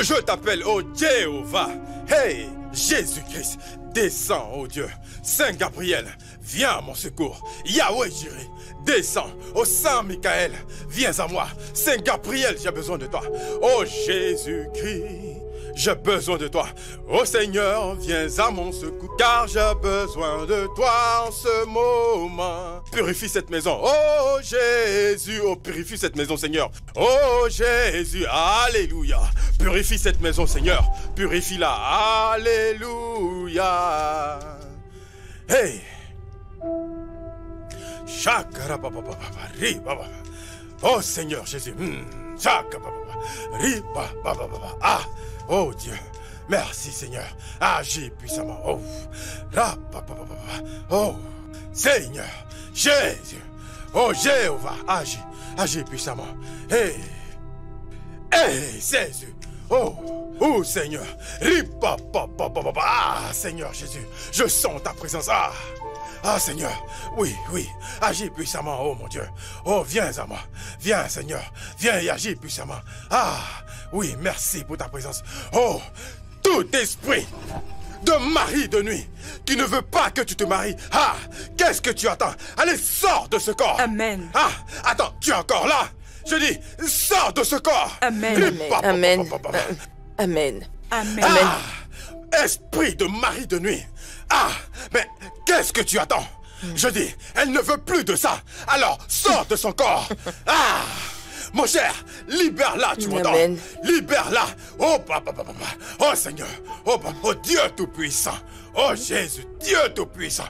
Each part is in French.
Je t'appelle, oh Jéhovah. Hey, Jésus-Christ, descends, oh Dieu. Saint Gabriel, viens à mon secours. Yahweh Jireh, descends. Oh Saint Michael, viens à moi. Saint Gabriel, j'ai besoin de toi. Oh Jésus-Christ, j'ai besoin de toi. Oh Seigneur, viens à mon secours, car j'ai besoin de toi en ce moment. Purifie cette maison. Oh Jésus, oh purifie cette maison, Seigneur. Oh Jésus, alléluia. Purifie cette maison, Seigneur. Purifie-la. Alléluia. Hey. Oh Seigneur Jésus. Ah. Oh Dieu. Merci Seigneur. Agis puissamment. Oh. Oh. Seigneur. Jésus. Oh Jéhovah. Agis. Agis puissamment. Hey. Hey Jésus. Oh, oh Seigneur, ah Seigneur Jésus, je sens ta présence, ah Seigneur, oui, agis puissamment, oh mon Dieu, oh viens à moi, viens Seigneur, viens et agis puissamment, oui, merci pour ta présence, oh, tout esprit de mari de nuit qui ne veut pas que tu te maries, qu'est-ce que tu attends? Allez, sors de ce corps. Amen. Attends, tu es encore là? Je dis, sors de ce corps. Amen. Amen. Amen. Amen. Esprit de mari de nuit. Mais qu'est-ce que tu attends? Je dis, elle ne veut plus de ça. Alors, sors de son corps. Mon cher, libère-la, tu m'entends? Libère-la. Oh, oh Seigneur. Oh Dieu Tout-Puissant. Oh Jésus, Dieu Tout-Puissant.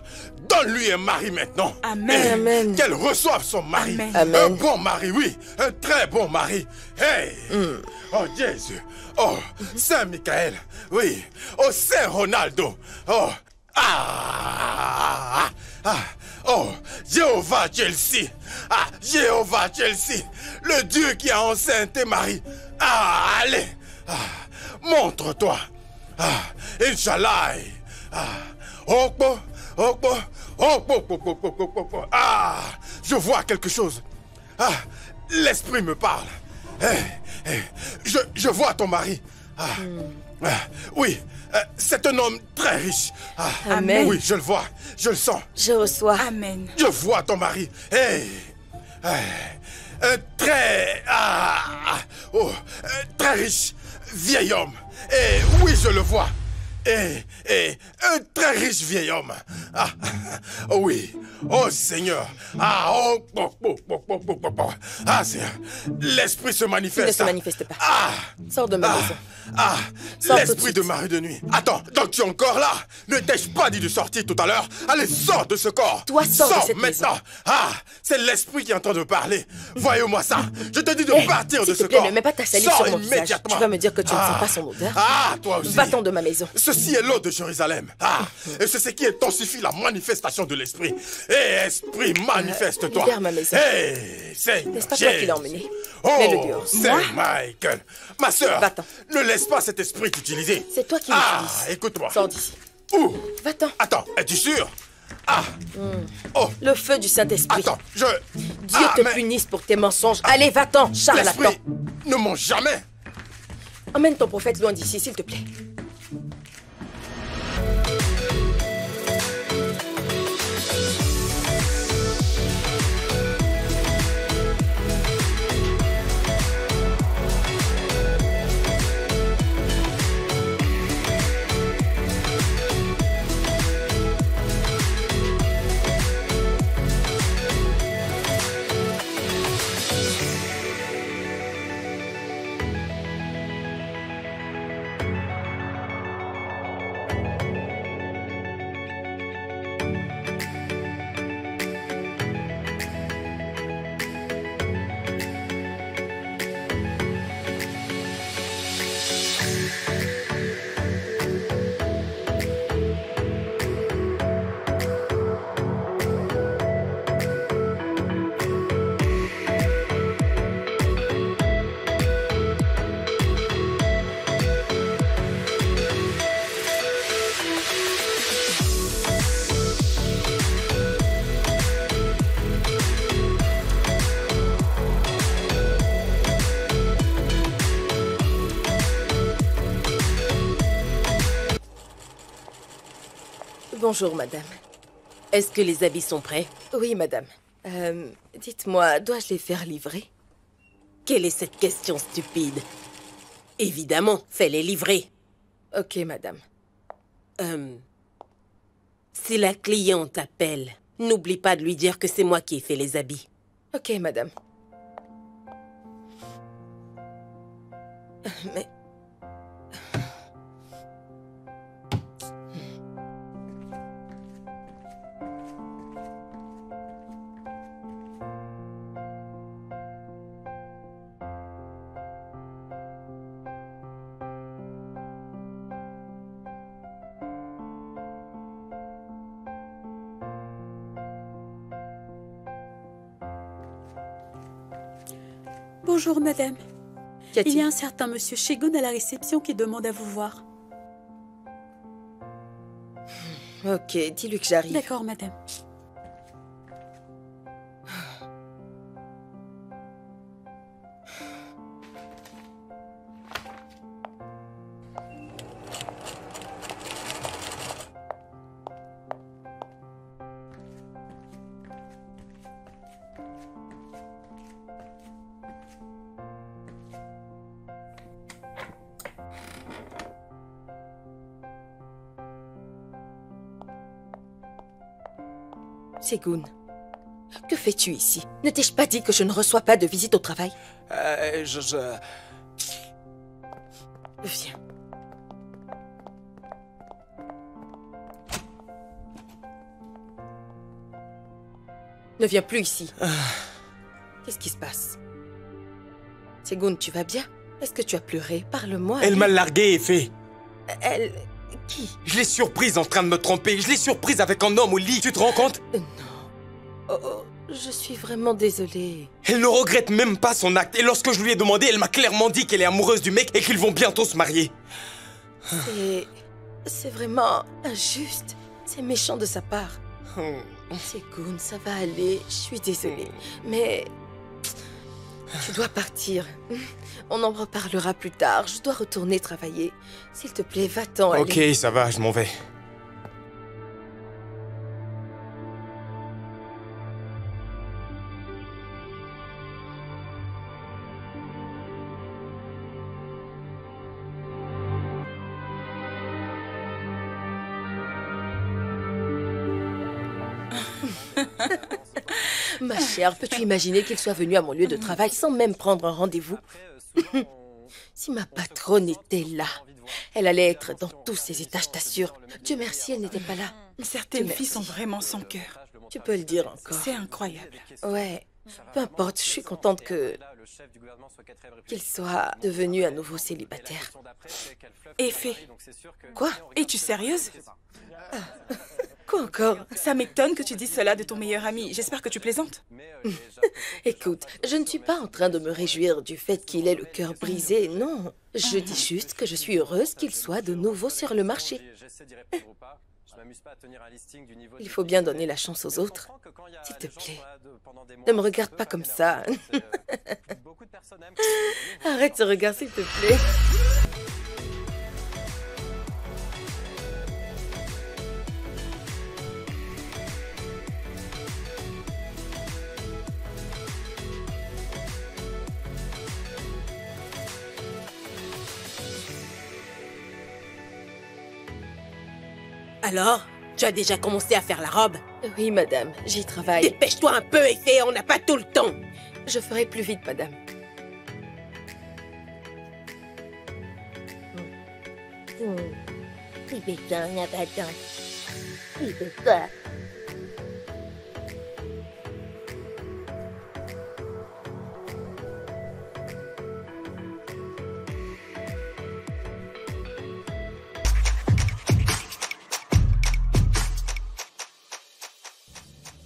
Donne-lui un mari maintenant. Amen. Qu'elle reçoive son mari. Amen. Un bon mari, oui. Un très bon mari. Hey. Oh Jésus. Oh, Saint Michael. Oui. Oh, Saint Ronaldo. Oh. Oh, Jéhovah Chelsea. Jéhovah Chelsea. Le Dieu qui a enceinté Marie. Allez. Montre-toi. Inch'Allah. Je vois quelque chose. L'esprit me parle. Je vois ton mari. Oui, c'est un homme très riche. Amen. Oui, je le vois, je le sens. Je reçois. Amen. Je vois ton mari. Un très... très riche vieil homme. Oui, je le vois. Un très riche vieil homme. Oui. Oh Seigneur. Seigneur. L'esprit se manifeste. Il ne se manifeste pas. Sors de ma maison. L'esprit de mari de nuit. Attends, donc tu es encore là? Ne t'ai-je pas dit de sortir tout à l'heure? Allez, sors de ce corps. Toi, sors de cette maintenant. maison. C'est l'esprit qui est en train de parler. Voyez-moi ça. Je te dis de partir de ce corps. Ne mets pas ta salive sur mon visage. Tu vas me dire que tu ne sens pas son odeur. Toi aussi. Va-t'en de ma maison. Ceci est l'eau de Jérusalem. Et c'est ce qui intensifie la manifestation de l'esprit. Esprit, manifeste-toi. Libère ma maison. Seigneur. N'est-ce pas toi qui l'as emmené? Oh, Mets-le dehors. Saint Michael. Ma sœur, Va-t'en. ne laisse pas cet esprit t'utiliser. C'est toi qui l'utilises. Écoute-moi. Sors d'ici. Où? Va-t'en. Attends, es-tu sûr? Oh. Le feu du Saint-Esprit. Attends, Dieu te punisse pour tes mensonges. Allez, va-t'en, charlatan. L'esprit ne ment jamais. Emmène ton prophète loin d'ici, s'il te plaît. Bonjour, madame. Est-ce que les habits sont prêts? Oui, madame. Dites-moi, dois-je les faire livrer? Quelle est cette question stupide? Évidemment, fais-les livrer. Ok, madame. Si la cliente appelle, n'oublie pas de lui dire que c'est moi qui ai fait les habits. Ok, madame. Mais... Bonjour, madame. Qu'y a-t-il? Il y a un certain monsieur Shegun à la réception qui demande à vous voir. Ok, dis-lui que j'arrive. D'accord, madame. Segun, que fais-tu ici? Ne t'ai-je pas dit que je ne reçois pas de visite au travail? Viens. Ne viens plus ici. Qu'est-ce qui se passe? Segun, tu vas bien? Est-ce que tu as pleuré? Parle-moi. Elle m'a largué, Effet. Elle... Qui? Je l'ai surprise en train de me tromper. Je l'ai surprise avec un homme au lit. Tu te rends compte? Non. Oh, je suis vraiment désolée. Elle ne regrette même pas son acte. Et lorsque je lui ai demandé, elle m'a clairement dit qu'elle est amoureuse du mec et qu'ils vont bientôt se marier. C'est vraiment injuste. C'est méchant de sa part. Segun, ça va aller. Je suis désolée. Mais... tu dois partir. On en reparlera plus tard. Je dois retourner travailler. S'il te plaît, va-t'en. Ok, ça va, je m'en vais. Ma chère, peux-tu imaginer qu'il soit venu à mon lieu de travail sans même prendre un rendez-vous? Si ma patronne était là, elle allait être dans tous ses états, je t'assure. Dieu merci, elle n'était pas là. Certaines filles sont vraiment sans cœur. Tu peux le dire encore. C'est incroyable. Ouais, peu importe, je suis contente qu'il soit devenu à nouveau célibataire. Effet. Quoi? Es-tu sérieuse? Quoi encore? Ça m'étonne que tu dises cela de ton meilleur ami. J'espère que tu plaisantes. Écoute, je ne suis pas en train de me réjouir du fait qu'il ait le cœur brisé, non. Je dis juste que je suis heureuse qu'il soit de nouveau sur le marché. Il faut bien donner la chance aux autres. S'il te plaît, ne me regarde pas comme ça. Arrête ce regard, s'il te plaît. Alors, tu as déjà commencé à faire la robe? Oui, madame, j'y travaille. Dépêche-toi un peu, Effet, on n'a pas tout le temps. Je ferai plus vite, madame.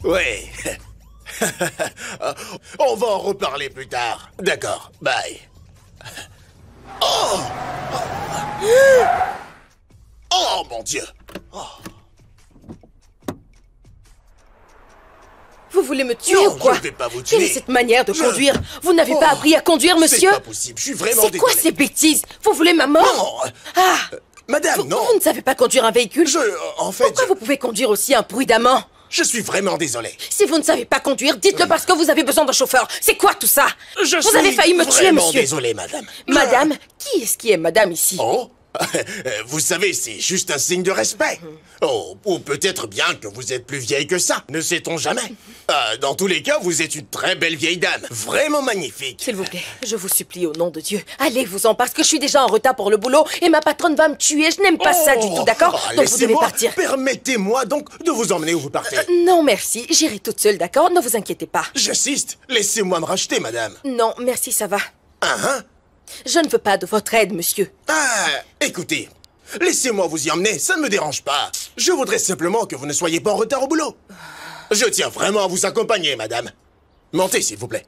Oui. On va en reparler plus tard. D'accord, bye. Oh! Oh mon Dieu! Vous voulez me tuer Non, ou quoi? je ne vais pas vous tuer. Quelle est cette manière de conduire? Vous n'avez Oh, pas appris à conduire, monsieur? C'est pas possible, je suis vraiment C'est quoi désolé. ces bêtises? Vous voulez ma mort? Non! Ah! Madame, non. Vous ne savez pas conduire un véhicule? En fait, Pourquoi vous pouvez conduire aussi imprudemment? je suis vraiment désolé. Si vous ne savez pas conduire, dites-le parce que vous avez besoin d'un chauffeur. C'est quoi tout ça? Je Vous avez failli me tuer, monsieur. Désolé, madame. Madame? Qui est-ce qui est madame ici? Oh, vous savez, c'est juste un signe de respect. Oh, ou peut-être bien que vous êtes plus vieille que ça, ne sait-on jamais. Dans tous les cas, vous êtes une très belle vieille dame, vraiment magnifique. S'il vous plaît, je vous supplie au nom de Dieu, allez-vous-en parce que je suis déjà en retard pour le boulot et ma patronne va me tuer. Je n'aime pas ça du tout, d'accord? Donc vous devez partir. Permettez-moi donc de vous emmener où vous partez. Non, merci, j'irai toute seule, d'accord? Ne vous inquiétez pas. J'insiste, laissez-moi me racheter, madame. Non, merci, ça va. Hein? Je ne veux pas de votre aide, monsieur. Ah, écoutez, laissez-moi vous y emmener, ça ne me dérange pas. Je voudrais simplement que vous ne soyez pas en retard au boulot. Je tiens vraiment à vous accompagner, madame. Montez, s'il vous plaît.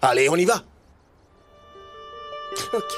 Allez, on y va. Ok.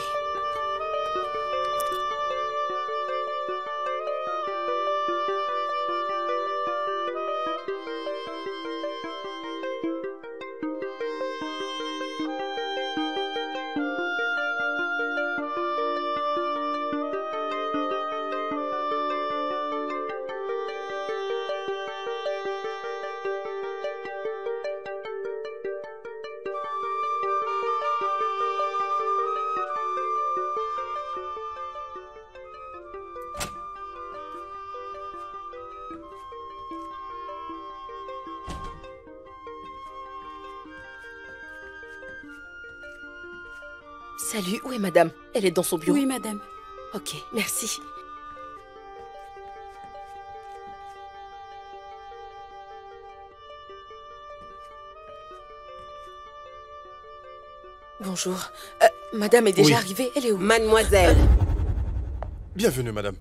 Salut, où est madame? Elle est dans son bureau. Oui, madame. Ok, merci. Bonjour. Madame est déjà arrivée, elle est où? Mademoiselle. Bienvenue, madame.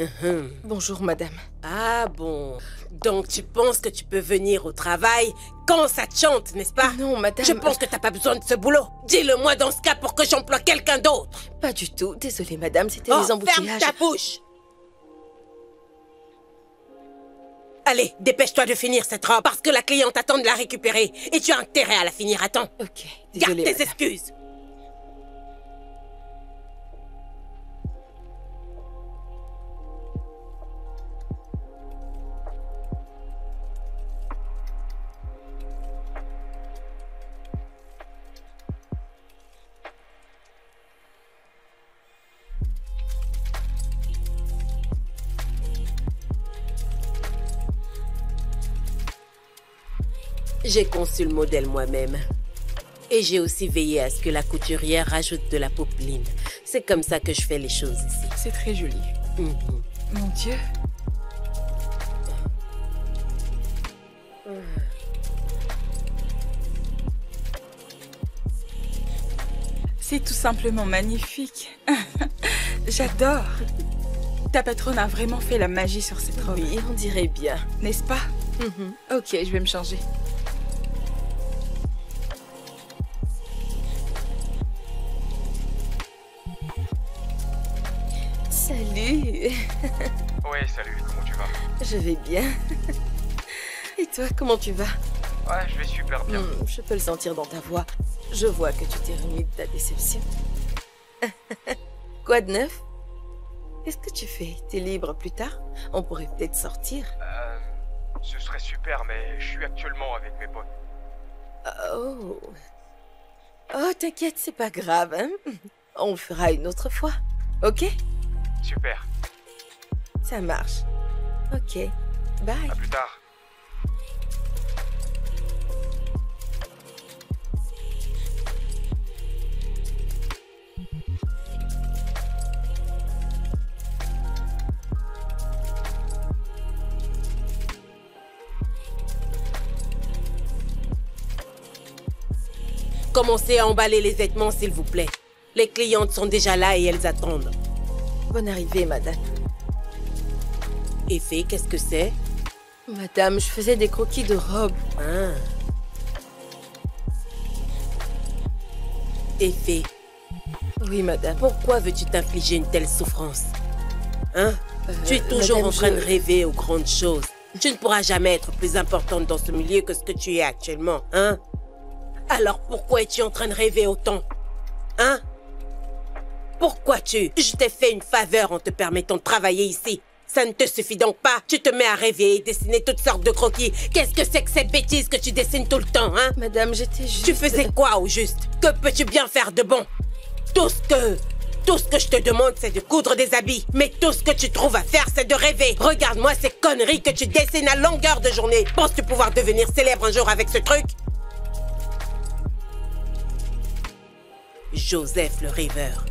Bonjour, madame. Ah bon. Donc tu penses que tu peux venir au travail quand ça te chante, n'est-ce pas? Non, madame. Je pense que t'as pas besoin de ce boulot. Dis-le-moi dans ce cas pour que j'emploie quelqu'un d'autre. Pas du tout. Désolée, madame, c'était Oh, les embouteillages. ferme ta bouche. Allez, dépêche-toi de finir cette robe parce que la cliente attend de la récupérer et tu as intérêt à la finir à temps. Ok, Garde désolée, tes madame. excuses. J'ai conçu le modèle moi-même. Et j'ai aussi veillé à ce que la couturière rajoute de la popeline. C'est comme ça que je fais les choses ici. C'est très joli. Mon Dieu. C'est tout simplement magnifique. J'adore. Ta patronne a vraiment fait la magie sur cette robe. Oui, on dirait bien. N'est-ce pas? Ok, je vais me changer. Salut. Ouais, salut, comment tu vas? Je vais bien. Et toi, comment tu vas? Ouais, je vais super bien. Je peux le sentir dans ta voix. Je vois que tu t'es remis de ta déception. Quoi de neuf? Qu'est-ce que tu fais? T'es libre plus tard? On pourrait peut-être sortir. Ce serait super, mais je suis actuellement avec mes potes. Oh. Oh, t'inquiète, c'est pas grave, hein? On le fera une autre fois. Ok? Super, Ça marche. Ok. Bye. à plus tard. Commencez à emballer les vêtements, s'il vous plaît. Les clientes sont déjà là et elles attendent. Bonne arrivée, madame. Effet, qu'est-ce que c'est? Madame, je faisais des croquis de robe. Ah. Effet, Oui, madame. pourquoi veux-tu t'infliger une telle souffrance? Hein? Tu es toujours madame, en train de je- rêver aux grandes choses. Tu ne pourras jamais être plus importante dans ce milieu que ce que tu es actuellement, hein? Alors pourquoi es-tu en train de rêver autant? Hein? Pourquoi Je t'ai fait une faveur en te permettant de travailler ici. Ça ne te suffit donc pas? Tu te mets à rêver et dessiner toutes sortes de croquis. Qu'est-ce que c'est que cette bêtise que tu dessines tout le temps, hein? Madame, j'étais juste... Tu faisais quoi au juste? Que peux-tu bien faire de bon? Tout ce que je te demande, c'est de coudre des habits. Mais tout ce que tu trouves à faire, c'est de rêver. Regarde-moi ces conneries que tu dessines à longueur de journée. Penses-tu pouvoir devenir célèbre un jour avec ce truc? Joseph le rêveur.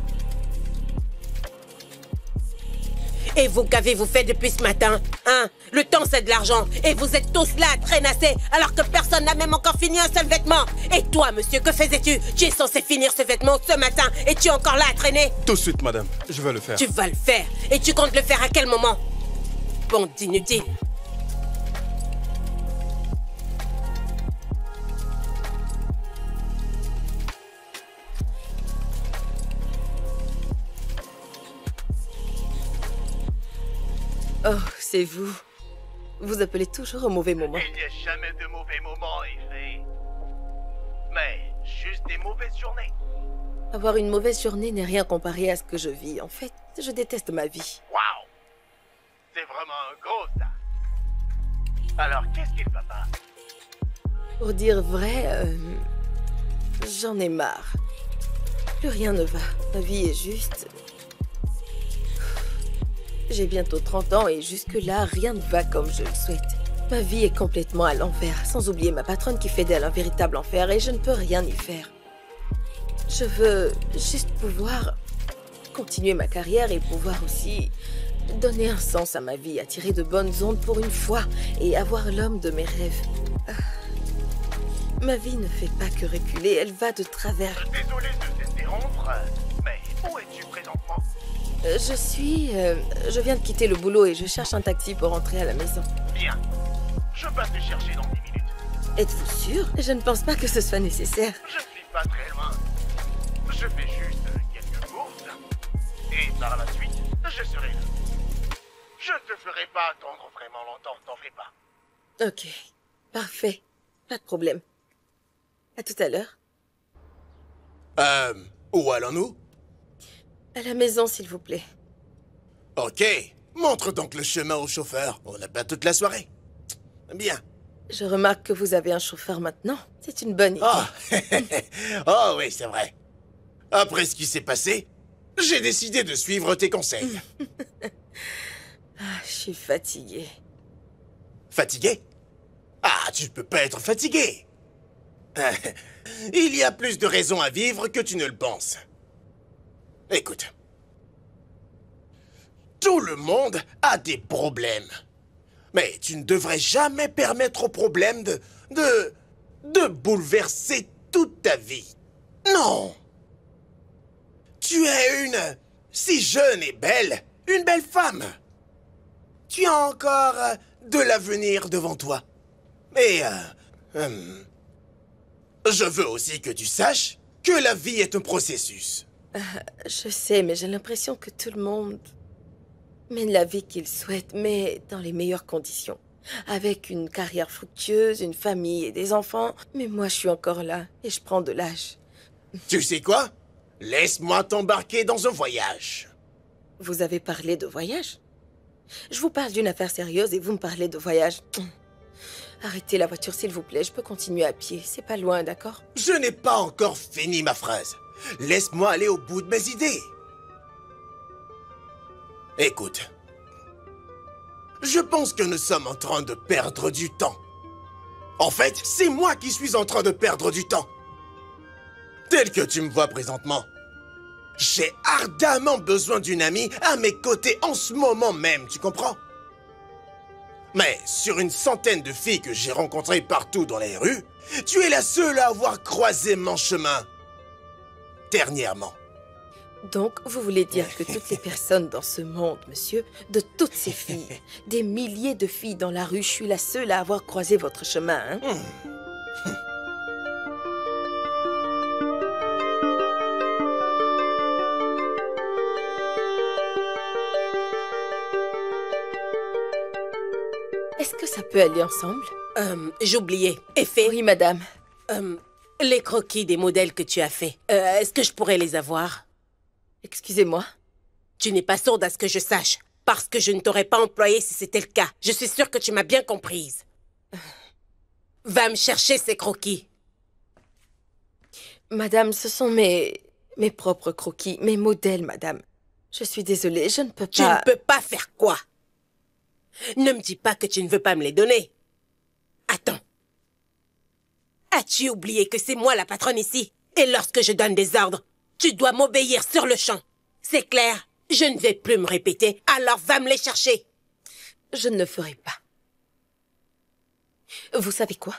Et vous, qu'avez-vous fait depuis ce matin? Hein? Le temps, c'est de l'argent. Et vous êtes tous là à traînasser, alors que personne n'a même encore fini un seul vêtement. Et toi, monsieur, que faisais-tu? Tu es censé finir ce vêtement ce matin, et tu es encore là à traîner? Tout de suite, madame. Je vais le faire. Tu vas le faire. Et tu comptes le faire à quel moment? Bande d'inutiles. Oh, c'est vous. Vous appelez toujours au mauvais moment. Il n'y a jamais de mauvais moments, Effie. Mais juste des mauvaises journées. Avoir une mauvaise journée n'est rien comparé à ce que je vis. En fait, je déteste ma vie. Waouh! C'est vraiment un gros ça. Alors, qu'est-ce qu'il va pas? Pour dire vrai, j'en ai marre. Plus rien ne va. Ma vie est juste... J'ai bientôt 30 ans et jusque-là, rien ne va comme je le souhaite. Ma vie est complètement à l'envers, sans oublier ma patronne qui fait d'elle un véritable enfer et je ne peux rien y faire. Je veux juste pouvoir continuer ma carrière et pouvoir aussi donner un sens à ma vie, attirer de bonnes ondes pour une fois et avoir l'homme de mes rêves. Ma vie ne fait pas que reculer, elle va de travers. Désolé de t'interrompre, mais où es-tu présentement? Je viens de quitter le boulot et je cherche un taxi pour rentrer à la maison. Bien. Je passe te chercher dans 10 minutes. Êtes-vous sûr? Je ne pense pas que ce soit nécessaire. Je suis pas très loin. Je fais juste quelques courses. Et par la suite, je serai là. Je te ferai pas attendre vraiment longtemps, t'en fais pas. Ok. Parfait. Pas de problème. À tout à l'heure. Où allons-nous? À la maison, s'il vous plaît. Ok. Montre donc le chemin au chauffeur. On n'a pas toute la soirée. Bien. Je remarque que vous avez un chauffeur maintenant. C'est une bonne idée. Oh, oh oui, c'est vrai. Après ce qui s'est passé, j'ai décidé de suivre tes conseils. Je suis fatiguée. Fatigué? Ah, tu ne peux pas être fatigué. Il y a plus de raisons à vivre que tu ne le penses. Écoute. Tout le monde a des problèmes. Mais tu ne devrais jamais permettre aux problèmes de bouleverser toute ta vie. Non. Tu es si jeune et belle, une belle femme. Tu as encore de l'avenir devant toi. Mais, je veux aussi que tu saches que la vie est un processus. Je sais, mais j'ai l'impression que tout le monde mène la vie qu'il souhaite, mais dans les meilleures conditions. Avec une carrière fructueuse, une famille et des enfants. Mais moi, je suis encore là et je prends de l'âge. Tu sais quoi? Laisse-moi t'embarquer dans un voyage. Vous avez parlé de voyage? Je vous parle d'une affaire sérieuse et vous me parlez de voyage. Arrêtez la voiture, s'il vous plaît. Je peux continuer à pied. C'est pas loin, d'accord? Je n'ai pas encore fini ma phrase. Laisse-moi aller au bout de mes idées. Écoute. Je pense que nous sommes en train de perdre du temps. En fait, c'est moi qui suis en train de perdre du temps. Tel que tu me vois présentement. J'ai ardemment besoin d'une amie à mes côtés en ce moment même, tu comprends? Mais sur une centaine de filles que j'ai rencontrées partout dans les rues, tu es la seule à avoir croisé mon chemin. Dernièrement. Donc, vous voulez dire que toutes les personnes dans ce monde, monsieur, de toutes ces filles, des milliers de filles dans la rue, je suis la seule à avoir croisé votre chemin, hein? Est-ce que ça peut aller ensemble? J'oubliais. Effet. Oui, madame. Les croquis des modèles que tu as faits, est-ce que je pourrais les avoir? Excusez-moi. Tu n'es pas sourde à ce que je sache. Parce que je ne t'aurais pas employée si c'était le cas. Je suis sûre que tu m'as bien comprise. Va me chercher ces croquis. Madame, ce sont mes propres croquis, mes modèles, madame. Je suis désolée, je ne peux pas... Tu ne peux pas faire quoi? Ne me dis pas que tu ne veux pas me les donner. Attends. As-tu oublié que c'est moi la patronne ici? Et lorsque je donne des ordres, tu dois m'obéir sur le champ. C'est clair? Je ne vais plus me répéter, alors va me les chercher. Je ne le ferai pas. Vous savez quoi?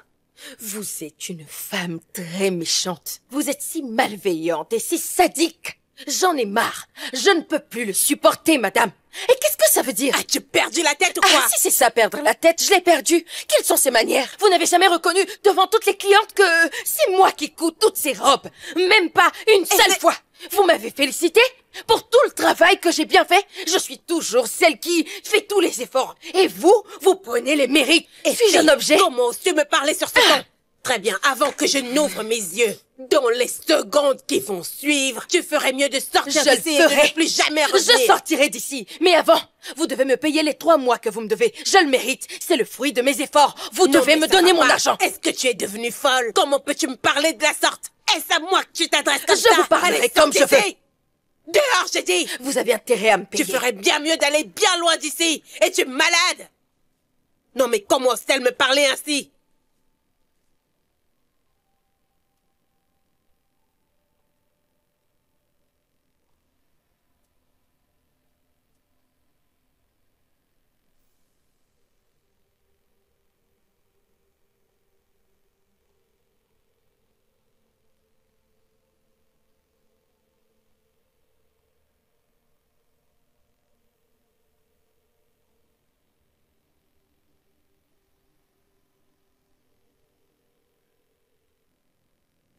Vous êtes une femme très méchante. Vous êtes si malveillante et si sadique. J'en ai marre. Je ne peux plus le supporter, madame. Et qu'est-ce que ça veut dire? As-tu perdu la tête ou quoi? Si c'est ça, perdre la tête, je l'ai perdu. Quelles sont ces manières? Vous n'avez jamais reconnu devant toutes les clientes que c'est moi qui couds toutes ces robes. Même pas une seule fois. Vous m'avez félicité pour tout le travail que j'ai bien fait. Je suis toujours celle qui fait tous les efforts. Et vous prenez les mérites. Et suis-je un objet? Comment oses-tu me parler sur ce ton? Très bien, avant que je n'ouvre mes yeux, dans les secondes qui vont suivre, tu ferais mieux de sortir d'ici et de ne plus jamais revenir. Je sortirai d'ici. Mais avant, vous devez me payer les 3 mois que vous me devez. Je le mérite. C'est le fruit de mes efforts. Vous devez me donner mon argent. Est-ce que tu es devenue folle? Comment peux-tu me parler de la sorte? Est-ce à moi que tu t'adresses comme ça? Je vous parlerai comme je veux. Dehors, j'ai dit! Vous avez intérêt à me payer. Tu ferais bien mieux d'aller bien loin d'ici. Es-tu malade? Non mais comment ose-t-elle me parler ainsi?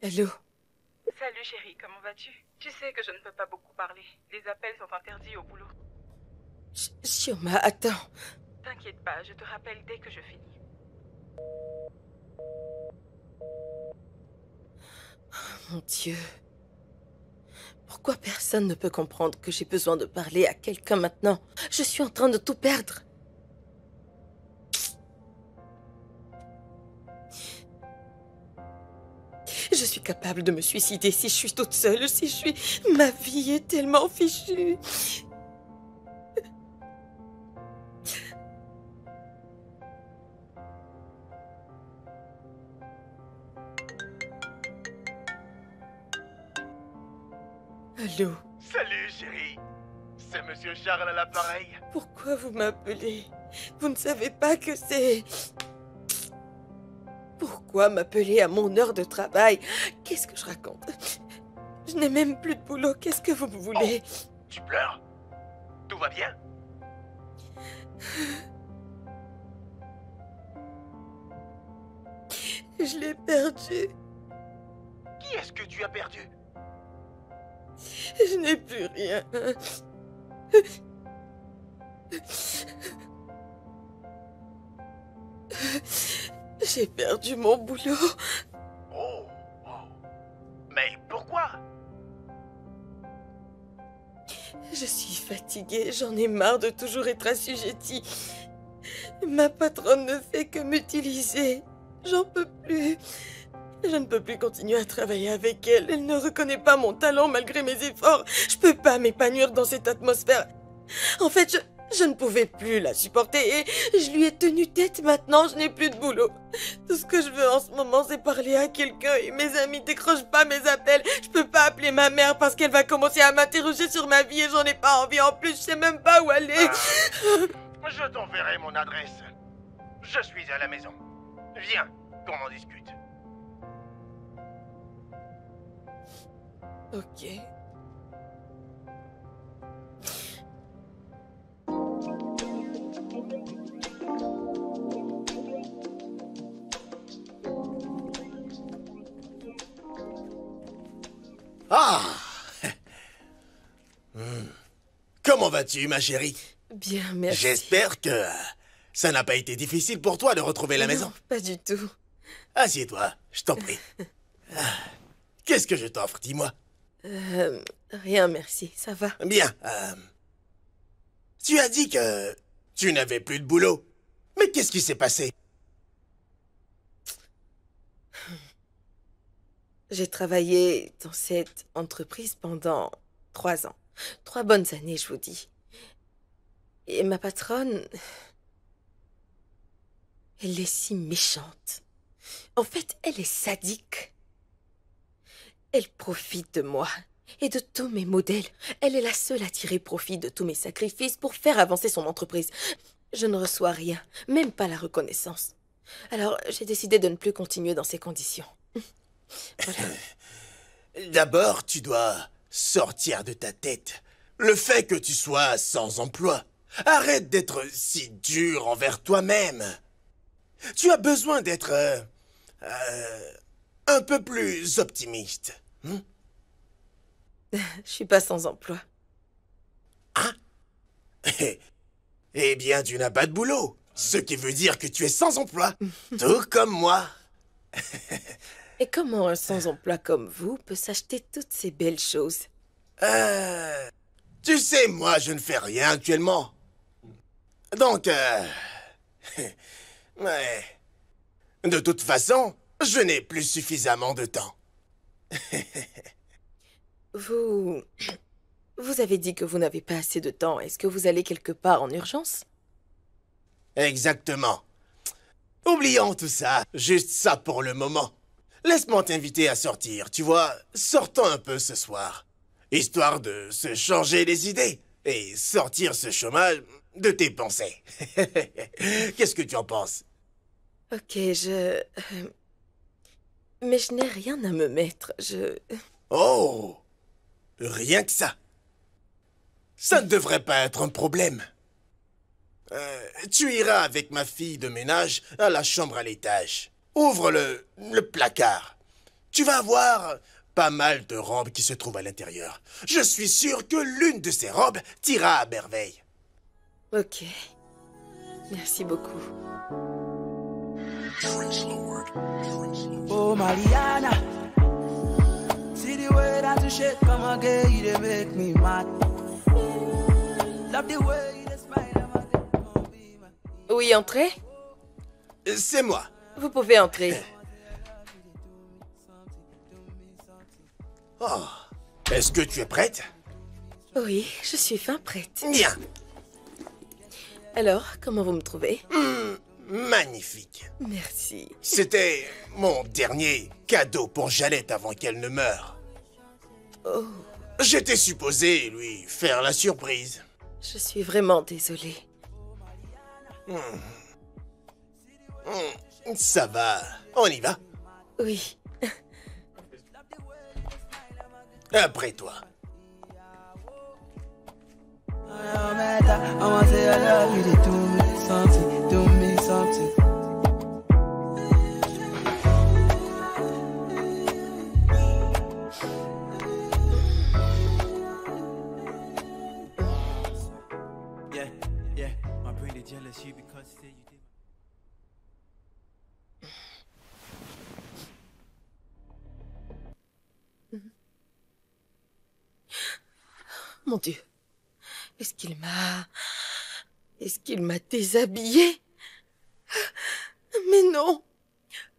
Allô? Salut chérie, comment vas-tu? Tu sais que je ne peux pas beaucoup parler. Les appels sont interdits au boulot. Chioma, attends. T'inquiète pas, je te rappelle dès que je finis. Oh, mon Dieu. Pourquoi personne ne peut comprendre que j'ai besoin de parler à quelqu'un maintenant? Je suis en train de tout perdre. Je suis capable de me suicider si je suis toute seule, si je suis... Ma vie est tellement fichue. Allô? Salut, chérie. C'est Monsieur Charles à l'appareil. Pourquoi vous m'appelez? Vous ne savez pas que c'est... Pourquoi m'appeler à mon heure de travail? Qu'est-ce que je raconte? Je n'ai même plus de boulot. Qu'est-ce que vous me voulez? Oh, tu pleures? Tout va bien? Je l'ai perdu. Qui est-ce que tu as perdu? Je n'ai plus rien. J'ai perdu mon boulot. Oh. Mais pourquoi? Je suis fatiguée, j'en ai marre de toujours être assujettie. Ma patronne ne fait que m'utiliser. J'en peux plus. Je ne peux plus continuer à travailler avec elle. Elle ne reconnaît pas mon talent malgré mes efforts. Je peux pas m'épanouir dans cette atmosphère. En fait, je ne pouvais plus la supporter et je lui ai tenu tête. Maintenant, je n'ai plus de boulot. Tout ce que je veux en ce moment, c'est parler à quelqu'un et mes amis décrochent pas mes appels. Je peux pas appeler ma mère parce qu'elle va commencer à m'interroger sur ma vie et j'en ai pas envie. En plus, je sais même pas où aller. Je t'enverrai mon adresse. Je suis à la maison. Viens, qu'on en discute. Ok. Ah! Comment vas-tu, ma chérie? Bien, merci. J'espère que ça n'a pas été difficile pour toi de retrouver la maison. Non, pas du tout. Assieds-toi, je t'en prie. Qu'est-ce que je t'offre, dis-moi? Rien, merci. Ça va. Bien. Tu as dit que tu n'avais plus de boulot. Mais qu'est-ce qui s'est passé? J'ai travaillé dans cette entreprise pendant 3 ans. 3 bonnes années, je vous dis. Et ma patronne... Elle est si méchante. En fait, elle est sadique. Elle profite de moi et de tous mes modèles. Elle est la seule à tirer profit de tous mes sacrifices pour faire avancer son entreprise. Je ne reçois rien, même pas la reconnaissance. Alors, j'ai décidé de ne plus continuer dans ces conditions. Voilà. D'abord, tu dois sortir de ta tête le fait que tu sois sans emploi. Arrête d'être si dur envers toi-même. Tu as besoin d'être un peu plus optimiste. Je suis pas sans emploi. Hein? Eh bien, tu n'as pas de boulot. Ce qui veut dire que tu es sans emploi. Tout comme moi. Et comment un sans-emploi comme vous peut s'acheter toutes ces belles choses? Tu sais, moi, je ne fais rien actuellement. Donc, ouais. De toute façon, je n'ai plus suffisamment de temps. Vous avez dit que vous n'avez pas assez de temps. Est-ce que vous allez quelque part en urgence? Exactement. Oublions tout ça. Juste ça pour le moment. Laisse-moi t'inviter à sortir, tu vois. Sortons un peu ce soir. Histoire de se changer les idées. Et sortir ce chômage de tes pensées. Qu'est-ce que tu en penses? Ok, mais je n'ai rien à me mettre. Oh! Rien que ça. Ça ne devrait pas être un problème. Tu iras avec ma fille de ménage à la chambre à l'étage. Ouvre le placard. Tu vas voir pas mal de robes qui se trouvent à l'intérieur. Je suis sûr que l'une de ces robes t'ira à merveille. Ok. Merci beaucoup. Oh Mariana, see the way that you shake, come again, you dey make me mad. Love the way you dey smile, Oui, entrez. C'est moi. Vous pouvez entrer. Oh, est-ce que tu es prête? Oui, je suis fin prête. Bien. Alors, comment vous me trouvez? Magnifique. Merci. C'était mon dernier cadeau pour Jeannette avant qu'elle ne meure. Oh, J'étais supposé lui faire la surprise. je suis vraiment désolée. Ça va, on y va. Oui. Après toi. I want to say I love you, they do me something, do me something. Yeah, my brain is jealous you because you say you did. Mon Dieu. Est-ce qu'il m'a déshabillée? Mais non.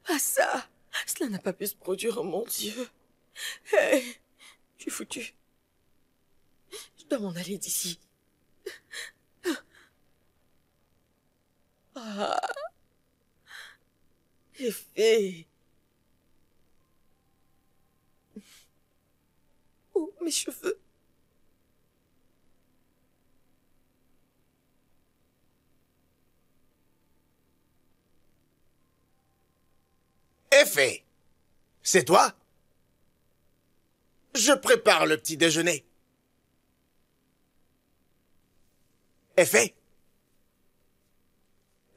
Pas ça. Cela n'a pas pu se produire, oh mon Dieu. Hey, je suis foutue. Je dois m'en aller d'ici. Ah. Effet. Oh, mes cheveux. Effet. C'est toi? Je prépare le petit déjeuner. Effet?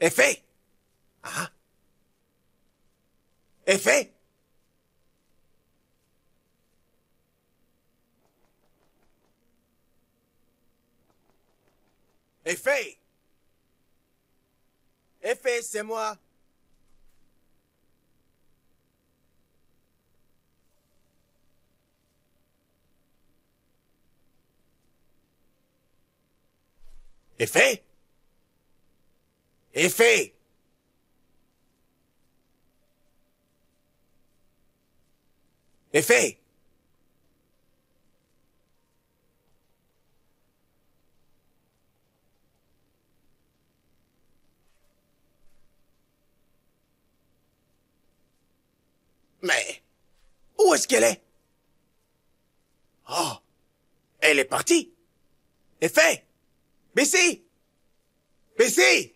Effet? Ah? Effet? Effet? Effet, c'est moi. Effet? Effet? Effet? Mais où est-ce qu'elle est? Oh, elle est partie. Effet? Bessie! Bessie!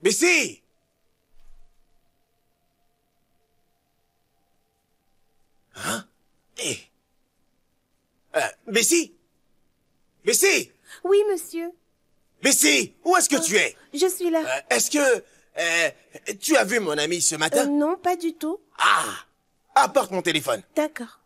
Bessie! Hein? Bessie? Bessie? Oui, monsieur. Bessie, où est-ce que tu es? Je suis là. Est-ce que... tu as vu mon ami ce matin? Non, pas du tout. Ah! Apporte mon téléphone. D'accord.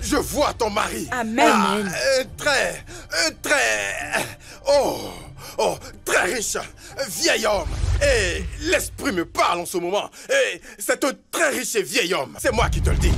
Je vois ton mari. Amen. Très riche, vieil homme. Et l'esprit me parle en ce moment. Et c'est un très riche et vieil homme. C'est moi qui te le dis.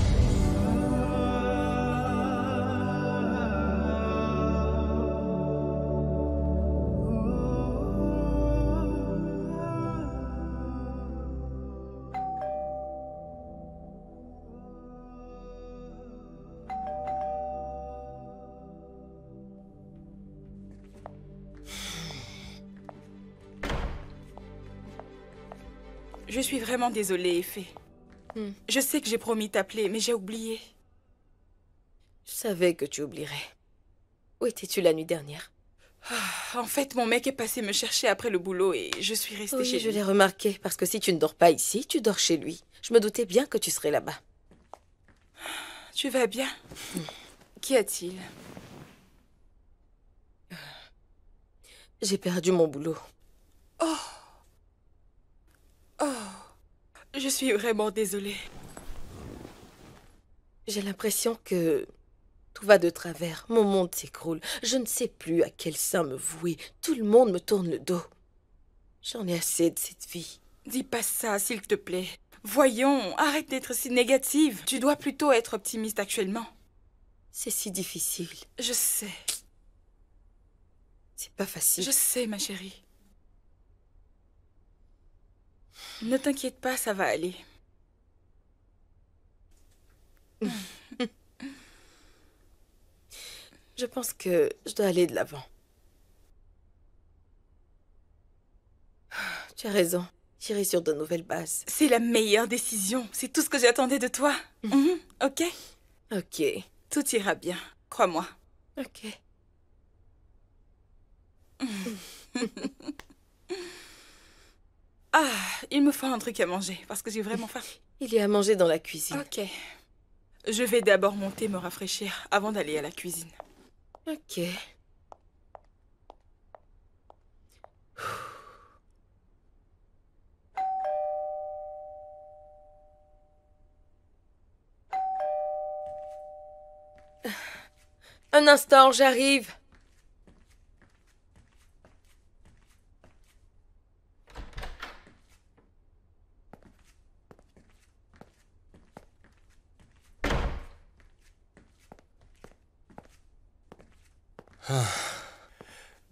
Je suis vraiment désolée, Effet. Je sais que j'ai promis t'appeler, mais j'ai oublié. Je savais que tu oublierais. Où étais-tu la nuit dernière? En fait, mon mec est passé me chercher après le boulot et je suis restée chez Oui, je lui. l'ai remarqué, parce que si tu ne dors pas ici, tu dors chez lui. Je me doutais bien que tu serais là-bas. Tu vas bien? Qu'y a-t-il? J'ai perdu mon boulot. Je suis vraiment désolée. J'ai l'impression que tout va de travers. Mon monde s'écroule. Je ne sais plus à quel saint me vouer. Tout le monde me tourne le dos. J'en ai assez de cette vie. Dis pas ça, s'il te plaît. Voyons, arrête d'être si négative. Tu dois plutôt être optimiste actuellement. C'est si difficile. Je sais. C'est pas facile. Je sais, ma chérie. Ne t'inquiète pas, ça va aller. Je pense que je dois aller de l'avant. Tu as raison. J'irai sur de nouvelles bases. C'est la meilleure décision. C'est tout ce que j'attendais de toi. Ok? Ok. Tout ira bien. Crois-moi. Ok. Ah, il me faut un truc à manger parce que j'ai vraiment faim. Il y a à manger dans la cuisine. Ok. Je vais d'abord monter me rafraîchir avant d'aller à la cuisine. Ok. Un instant, j'arrive.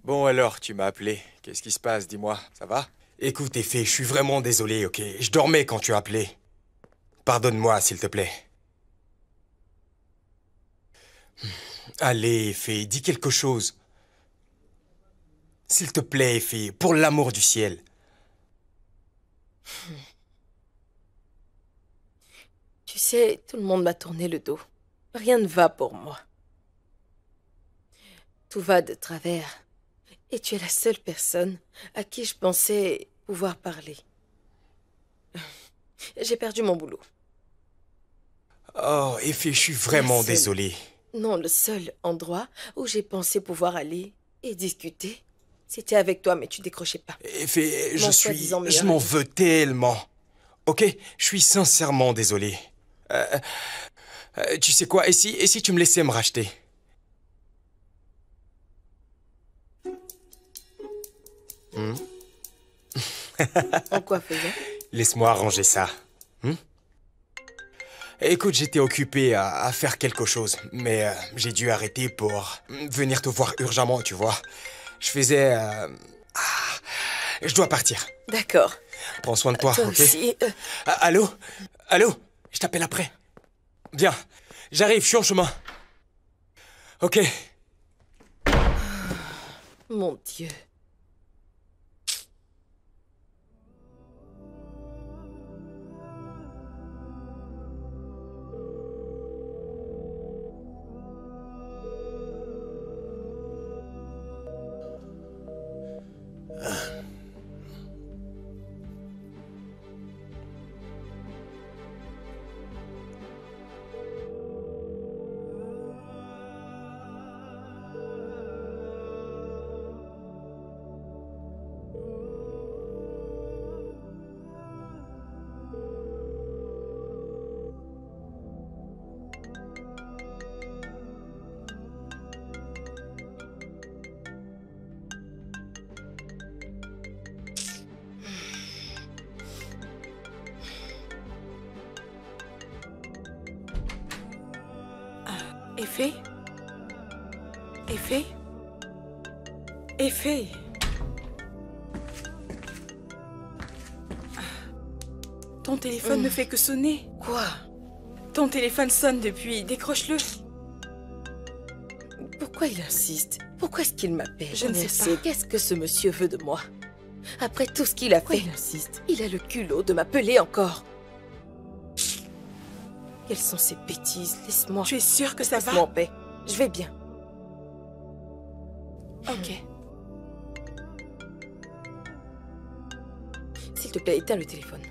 Bon alors, tu m'as appelé. Qu'est-ce qui se passe, dis-moi, ça va? Écoute, Effet, je suis vraiment désolé, ok? Je dormais quand tu as appelé. Pardonne-moi, s'il te plaît. Allez, Effet, dis quelque chose. S'il te plaît, Effet, pour l'amour du ciel. Tu sais, tout le monde m'a tourné le dos. Rien ne va pour moi. Tout va de travers. Et tu es la seule personne à qui je pensais pouvoir parler. J'ai perdu mon boulot. Oh, Effet, je suis vraiment désolé. Non, le seul endroit où j'ai pensé pouvoir aller et discuter, c'était avec toi, mais tu décrochais pas. Effet, je m'en veux tellement. Ok, je suis sincèrement désolé. Tu sais quoi, et si tu me laissais me racheter? En quoi faisant? Laisse-moi arranger ça. Écoute, j'étais occupé à faire quelque chose, mais j'ai dû arrêter pour venir te voir urgemment, tu vois. Je faisais... je dois partir. D'accord. Prends soin de toi, Toi ok? aussi, Allô? Allô? Je t'appelle après. Viens, j'arrive, je suis en chemin. Ok. Mon Dieu. Effet? Effet? Effet? Ton téléphone ne fait que sonner. Quoi? Ton téléphone sonne depuis. Décroche-le. Pourquoi il insiste? Pourquoi est-ce qu'il m'appelle? Je ne sais pas. Qu'est-ce que ce monsieur veut de moi? Après tout ce qu'il a fait, il insiste. Il a le culot de m'appeler encore. Quelles sont ces bêtises? Laisse-moi. Tu es sûre que ça va? Laisse-moi en paix. Je vais bien. Ok. S'il te plaît, éteins le téléphone.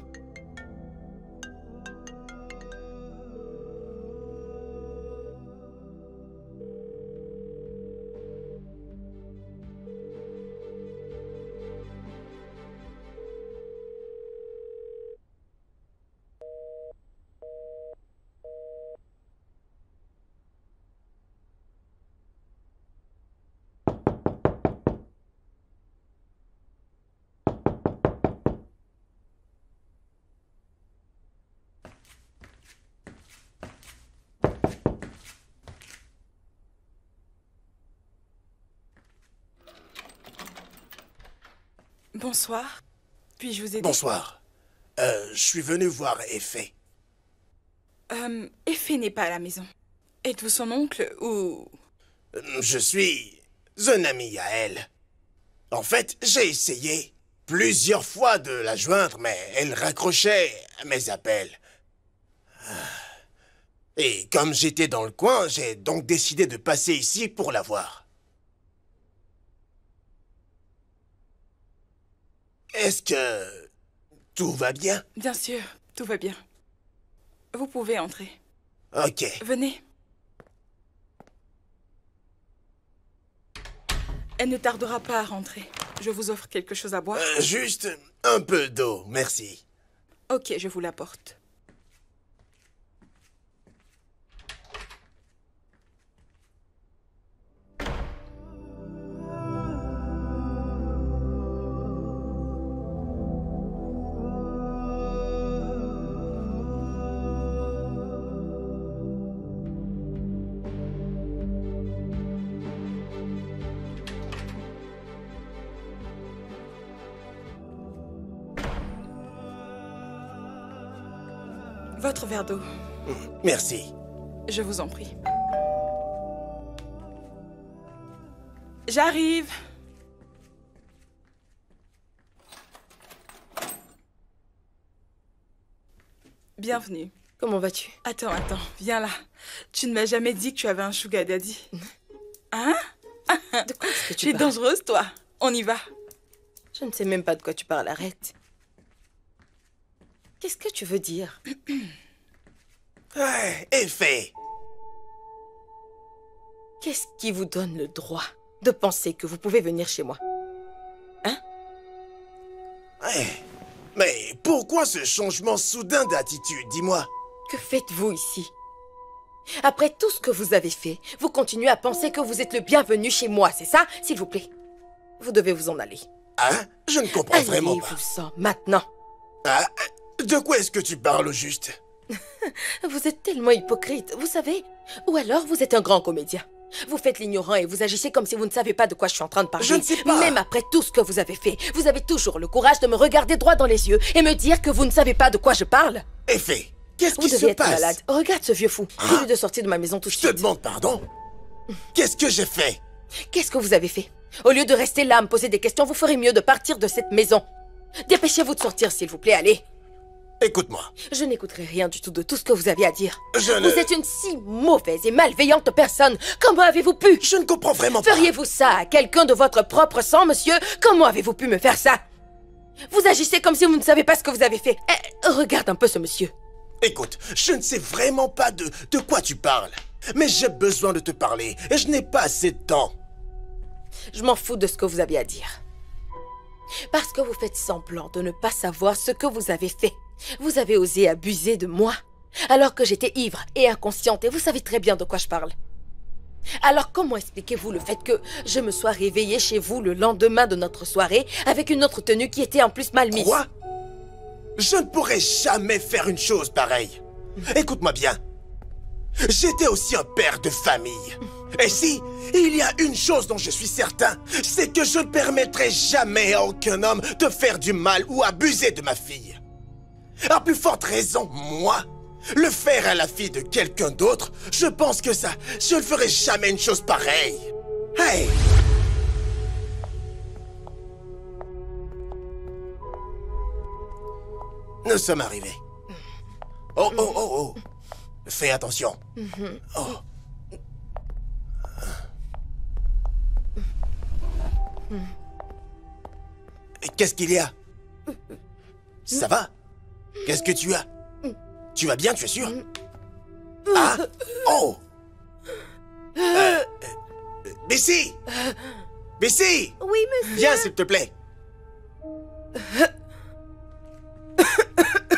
Bonsoir. Puis-je vous aider? Bonsoir. Je suis venu voir Effet. Effet n'est pas à la maison. Êtes-vous son oncle ou... Je suis un ami à elle. En fait, j'ai essayé plusieurs fois de la joindre, mais elle raccrochait à mes appels. Et comme j'étais dans le coin, j'ai donc décidé de passer ici pour la voir. Est-ce que tout va bien? Bien sûr, tout va bien. Vous pouvez entrer. Ok. Venez. Elle ne tardera pas à rentrer. Je vous offre quelque chose à boire. Juste un peu d'eau, merci. Ok, je vous l'apporte. Votre verre d'eau. Merci. Je vous en prie. J'arrive. Bienvenue. Comment vas-tu? Attends, viens là. Tu ne m'as jamais dit que tu avais un sugar daddy. Hein? De quoi est-ce que tu es parles? dangereuse, toi. On y va. Je ne sais même pas de quoi tu parles, arrête. Qu'est-ce que tu veux dire? Effet. Qu'est-ce qui vous donne le droit de penser que vous pouvez venir chez moi? Hein? Mais pourquoi ce changement soudain d'attitude, dis-moi? Que faites-vous ici? Après tout ce que vous avez fait, vous continuez à penser que vous êtes le bienvenu chez moi, c'est ça? S'il vous plaît, vous devez vous en aller. Hein? Je ne comprends vraiment pas. Allez-vous-en, maintenant. Ah, de quoi est-ce que tu parles au juste? Vous êtes tellement hypocrite, vous savez? Ou alors vous êtes un grand comédien. Vous faites l'ignorant et vous agissez comme si vous ne savez pas de quoi je suis en train de parler. Je ne sais pas. Même après tout ce que vous avez fait, vous avez toujours le courage de me regarder droit dans les yeux et me dire que vous ne savez pas de quoi je parle. Effet, qu'est-ce qui Vous se devez être passe? malade. Regarde ce vieux fou. Dis-lui de sortir de ma maison tout de Je te suite. demande pardon? Qu'est-ce que j'ai fait? Qu'est-ce que vous avez fait? Au lieu de rester là à me poser des questions, vous ferez mieux de partir de cette maison. Dépêchez-vous de sortir, s'il vous plaît, allez. Écoute-moi. Je n'écouterai rien du tout de tout ce que vous avez à dire. Je ne... Vous êtes une si mauvaise et malveillante personne. Comment avez-vous pu? Je ne comprends vraiment pas. Feriez-vous ça à quelqu'un de votre propre sang, monsieur? Comment avez-vous pu me faire ça? Vous agissez comme si vous ne savez pas ce que vous avez fait. Regarde un peu ce monsieur. Écoute, je ne sais vraiment pas de quoi tu parles. Mais j'ai besoin de te parler et je n'ai pas assez de temps. Je m'en fous de ce que vous avez à dire. Parce que vous faites semblant de ne pas savoir ce que vous avez fait. Vous avez osé abuser de moi, alors que j'étais ivre et inconsciente, et vous savez très bien de quoi je parle. Alors comment expliquez-vous le fait que je me sois réveillée chez vous le lendemain de notre soirée, avec une autre tenue qui était en plus mal mise? Quoi? Je ne pourrais jamais faire une chose pareille. Écoute-moi bien. J'étais aussi un père de famille. Et si, il y a une chose dont je suis certain, c'est que je ne permettrai jamais à aucun homme de faire du mal ou abuser de ma fille. À plus forte raison, moi, le faire à la fille de quelqu'un d'autre, je pense que ça, je ne ferai jamais une chose pareille. Hey! Nous sommes arrivés. Oh, oh, oh, oh. Fais attention. Oh. Qu'est-ce qu'il y a? Ça va? Qu'est-ce que tu as? Tu vas bien, tu es sûr? Ah? Oh! Bessie! Bessie! Oui, monsieur. Viens, s'il te plaît.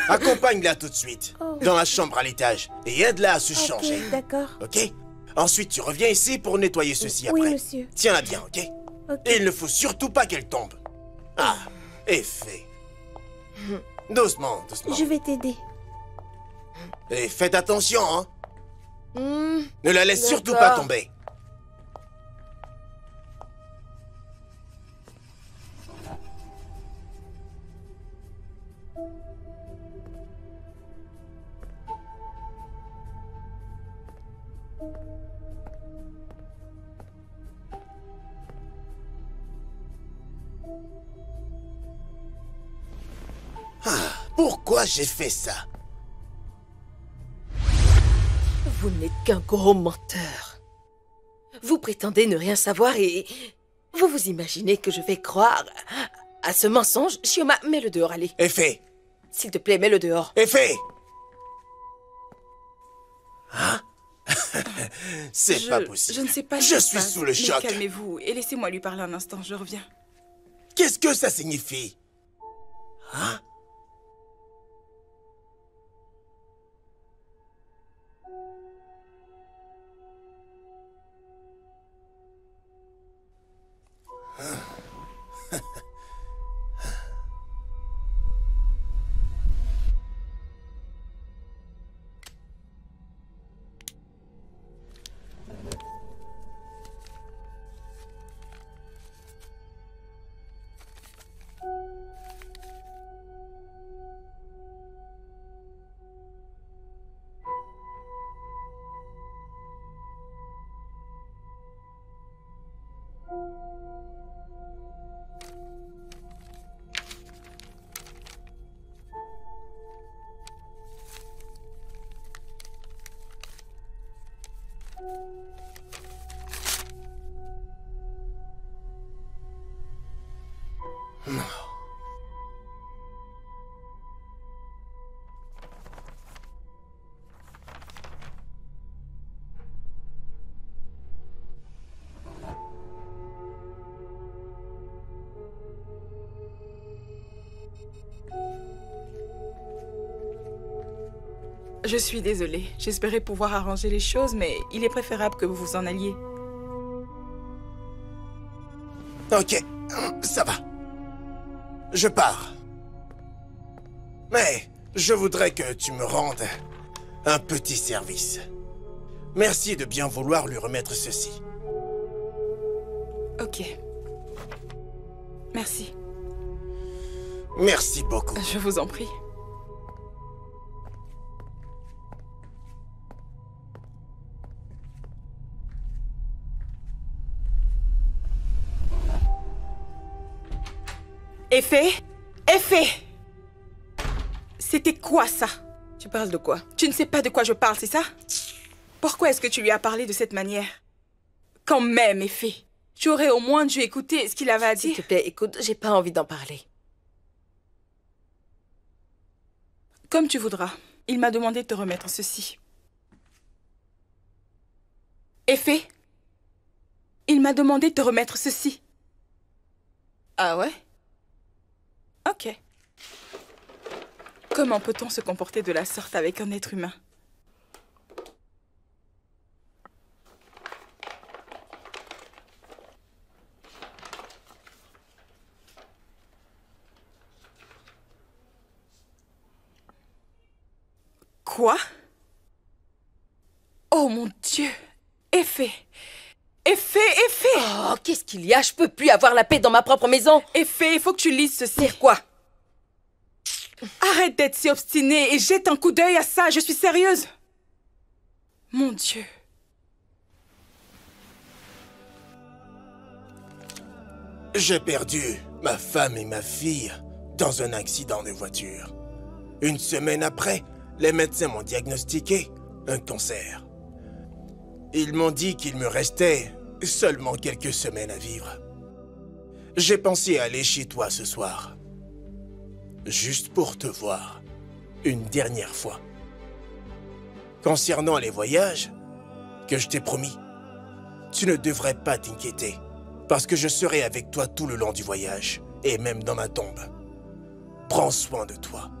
Accompagne-la tout de suite, dans la chambre à l'étage, et aide-la à se changer. D'accord. Ok? Ensuite, tu reviens ici pour nettoyer ceci après. Oui, monsieur. Tiens-la bien, ok? Et il ne faut surtout pas qu'elle tombe. Ah, effet. Doucement, doucement. Je vais t'aider. Et faites attention, hein? Ne la laisse surtout pas d'accord. tomber. pourquoi j'ai fait ça. Vous n'êtes qu'un gros menteur. Vous prétendez ne rien savoir et... Vous vous imaginez que je vais croire à ce mensonge? Chioma, mets-le dehors, allez. Effet. S'il te plaît, mets-le dehors. Effet. Hein? C'est pas possible. Je ne sais pas. Je suis sous le choc. Calmez-vous et laissez-moi lui parler un instant, je reviens. Qu'est-ce que ça signifie? Hein? Je suis désolée. J'espérais pouvoir arranger les choses, mais il est préférable que vous vous en alliez. Ok, ça va. Je pars. Mais je voudrais que tu me rendes un petit service. Merci de bien vouloir lui remettre ceci. Ok. Merci. Merci beaucoup. Je vous en prie. Effet? Effet! C'était quoi ça? Tu parles de quoi? Tu ne sais pas de quoi je parle, c'est ça? Pourquoi est-ce que tu lui as parlé de cette manière? Quand même, Effet, tu aurais au moins dû écouter ce qu'il avait à dire. S'il te plaît, écoute, j'ai pas envie d'en parler. Comme tu voudras. Il m'a demandé de te remettre ceci. Effet? Il m'a demandé de te remettre ceci. Ah ouais? Ok. Comment peut-on se comporter de la sorte avec un être humain? Quoi? Oh mon Dieu! Effet! Effet! Effet! Oh, qu'est-ce qu'il y a? Je peux plus avoir la paix dans ma propre maison. Effet, il faut que tu lises ceci. C'est quoi? Arrête d'être si obstiné et jette un coup d'œil à ça, je suis sérieuse. Mon Dieu. J'ai perdu ma femme et ma fille dans un accident de voiture. Une semaine après, les médecins m'ont diagnostiqué un cancer. Ils m'ont dit qu'il me restait seulement quelques semaines à vivre. J'ai pensé aller chez toi ce soir. Juste pour te voir, une dernière fois. Concernant les voyages que je t'ai promis, tu ne devrais pas t'inquiéter, parce que je serai avec toi tout le long du voyage, et même dans ma tombe. Prends soin de toi.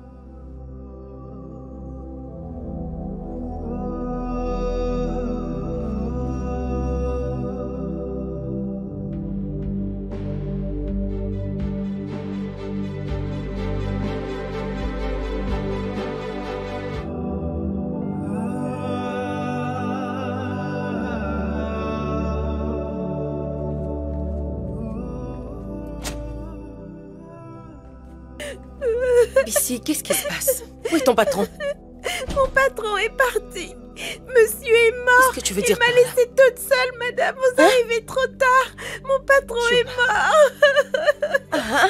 Bissy, qu'est-ce qui se passe? Où est ton patron? Mon patron est parti. Monsieur est mort. Qu'est-ce que tu veux dire? Il m'a laissée toute seule, madame. Vous arrivez trop tard. Mon patron est mort. Hein?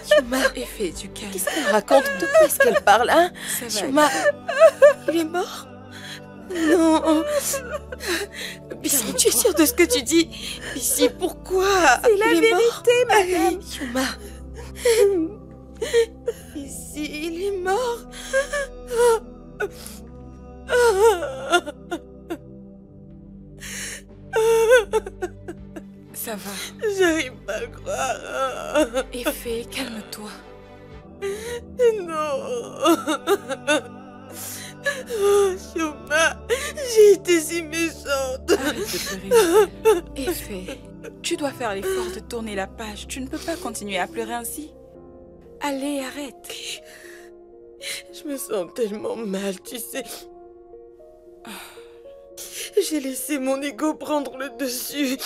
Chioma. Effet. Effet, du calme. Qu'est-ce qu'elle raconte? De quoi est-ce qu'elle parle, hein? Ça va. Shuma, il est mort? Non. Bissi, tu es sûre de ce que tu dis? Bissi, pourquoi? C'est la vérité, madame. Shuma. Bissi, il est mort. Ça va. J'arrive pas à le croire. Effet, calme-toi. Non. Oh, Shuma, j'ai été si méchante. Arrête de pleurer. Effet, tu dois faire l'effort de tourner la page. Tu ne peux pas continuer à pleurer ainsi. Allez, arrête. Je me sens tellement mal, tu sais. J'ai laissé mon ego prendre le dessus.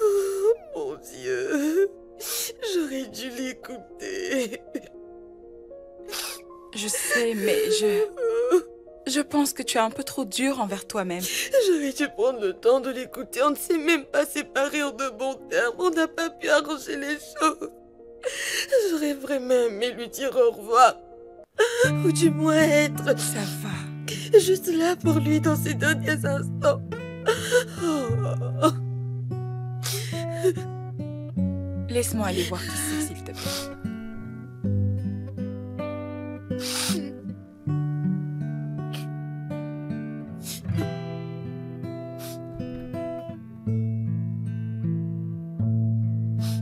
Oh, mon Dieu. J'aurais dû l'écouter. Je sais, mais je pense que tu es un peu trop dur envers toi-même. J'aurais dû prendre le temps de l'écouter. On ne s'est même pas séparés en de bons termes. On n'a pas pu arranger les choses. J'aurais vraiment aimé lui dire au revoir. Ou du moins être... Ça va. Juste là pour lui dans ces derniers instants. Oh. Laisse-moi aller voir qui c'est, s'il te plaît.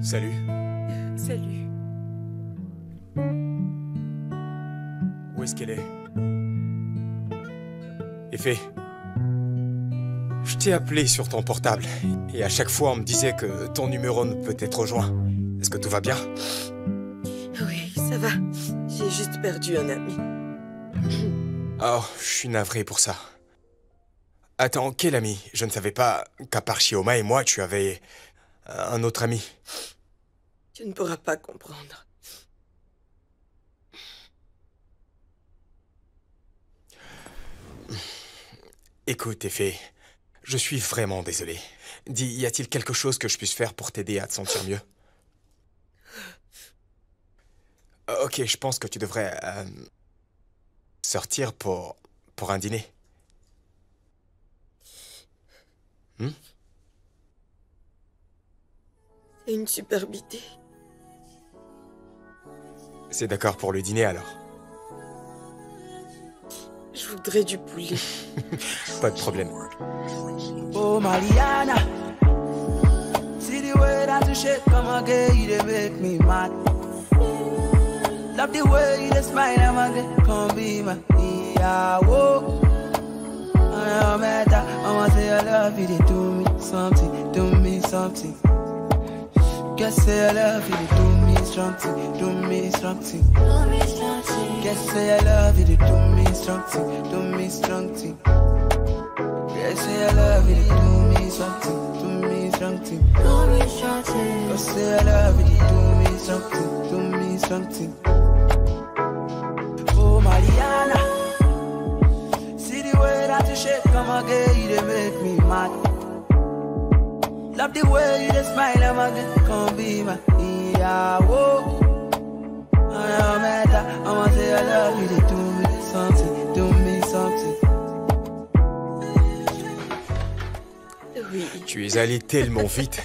Salut. Salut. Où est-ce qu'elle est? Effet. Je t'ai appelé sur ton portable et à chaque fois on me disait que ton numéro ne peut être rejoint. Est-ce que tout va bien? Oui, ça va. J'ai juste perdu un ami. Oh, je suis navré pour ça. Attends, quel ami? Je ne savais pas qu'à part Shioma et moi, tu avais un autre ami. Tu ne pourras pas comprendre. Écoute, Effet, je suis vraiment désolé. Dis, y a-t-il quelque chose que je puisse faire pour t'aider à te sentir mieux? Ok, je pense que tu devrais sortir pour un dîner. C'est une superbe idée. C'est d'accord pour le dîner alors? Je voudrais du poulet. Pas de problème. Oh Mariana, see the way that you shake, come again, you dey make me mad. Love the way you dey smile, I'm again, come be my ìyàwó. I matter, I want to say I love you, they do me something, do me something. Guess say I love you, they do me something, do me something. Guess say I love you, they do me something, do me something. Guess say I love you, they do me something, do me something. Guess say I love you, they do me something, do me something. Oh Mariana, see the way that you shake, come again, you dey make me mad. Love the way you just smile, I'm again, come be my ìyàwó. I matter, I want to say I love you, they do me something, do me something. Oui. Tu es allée tellement vite.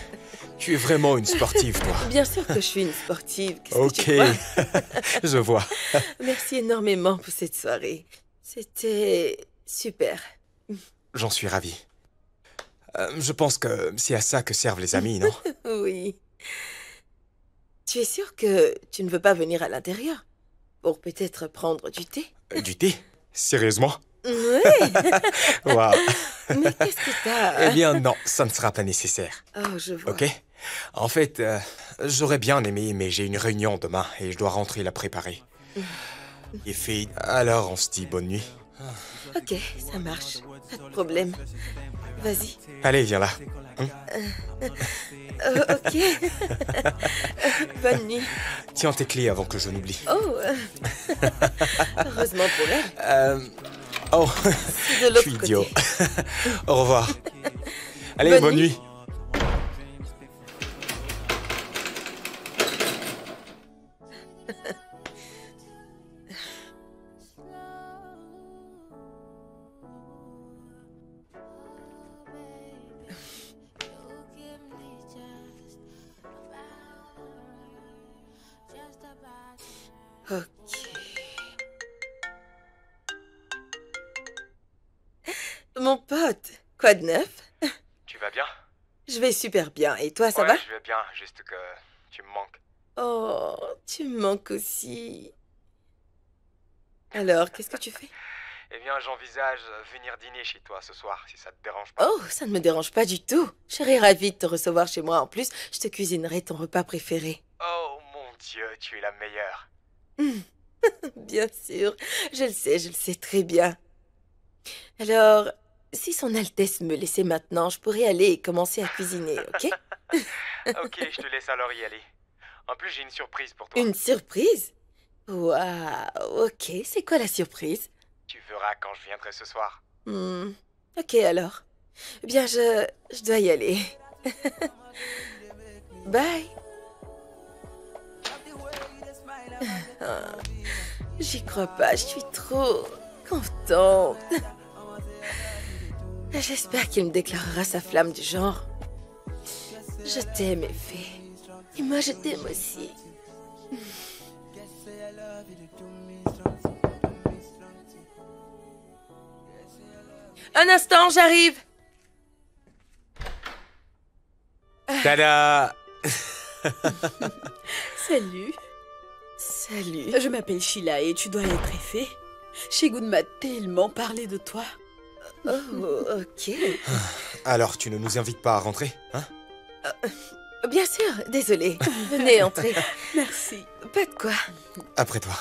Tu es vraiment une sportive, toi. Bien sûr que je suis une sportive. Qu'est-ce Ok, que tu crois? je vois. Merci énormément pour cette soirée. C'était super. J'en suis ravi. Je pense que c'est à ça que servent les amis, non? Oui. Tu es sûr que tu ne veux pas venir à l'intérieur? Pour peut-être prendre du thé? Du thé? Sérieusement? Oui. Waouh. Mais qu'est-ce que t'as? Eh bien, non, ça ne sera pas nécessaire. Oh, je vois. Ok? En fait, j'aurais bien aimé, mais j'ai une réunion demain et je dois rentrer la préparer. Et fait, alors on se dit bonne nuit. Ok, ça marche. Pas de problème. Vas-y. Allez, viens là. Ok. Bonne nuit. Tiens tes clés avant que je n'oublie. Oh. Heureusement pour elle. Oh, C'est de je suis l'autre idiot. côté. Au revoir. Allez, bonne nuit. mon pote. Quoi de neuf? Tu vas bien? Je vais super bien. Et toi, ça Ouais, va? je vais bien, juste que tu me manques. Oh, tu me manques aussi. Alors, qu'est-ce que tu fais? Eh bien, j'envisage venir dîner chez toi ce soir, si ça te dérange pas. Oh, ça ne me dérange pas du tout. Je serais ravie de te recevoir chez moi. En plus, je te cuisinerai ton repas préféré. Oh mon Dieu, tu es la meilleure. Bien sûr, je le sais très bien. Alors, si son Altesse me laissait maintenant, je pourrais aller et commencer à cuisiner, ok? Ok, je te laisse alors y aller. En plus, j'ai une surprise pour toi. Une surprise? Waouh, ok, c'est quoi la surprise? Tu verras quand je viendrai ce soir. Ok alors. Eh bien, je dois y aller. Bye. J'y crois pas, je suis trop contente. J'espère qu'il me déclarera sa flamme du genre. Je t'aime, Effie. Et moi, je t'aime aussi. Un instant, j'arrive. Tada! Salut. Salut. Je m'appelle Sheila et tu dois être Effie. Shigun m'a tellement parlé de toi. Oh, ok. Alors, tu ne nous invites pas à rentrer, hein? Bien sûr, désolée. Venez entrer. Merci. Pas de quoi. Après toi.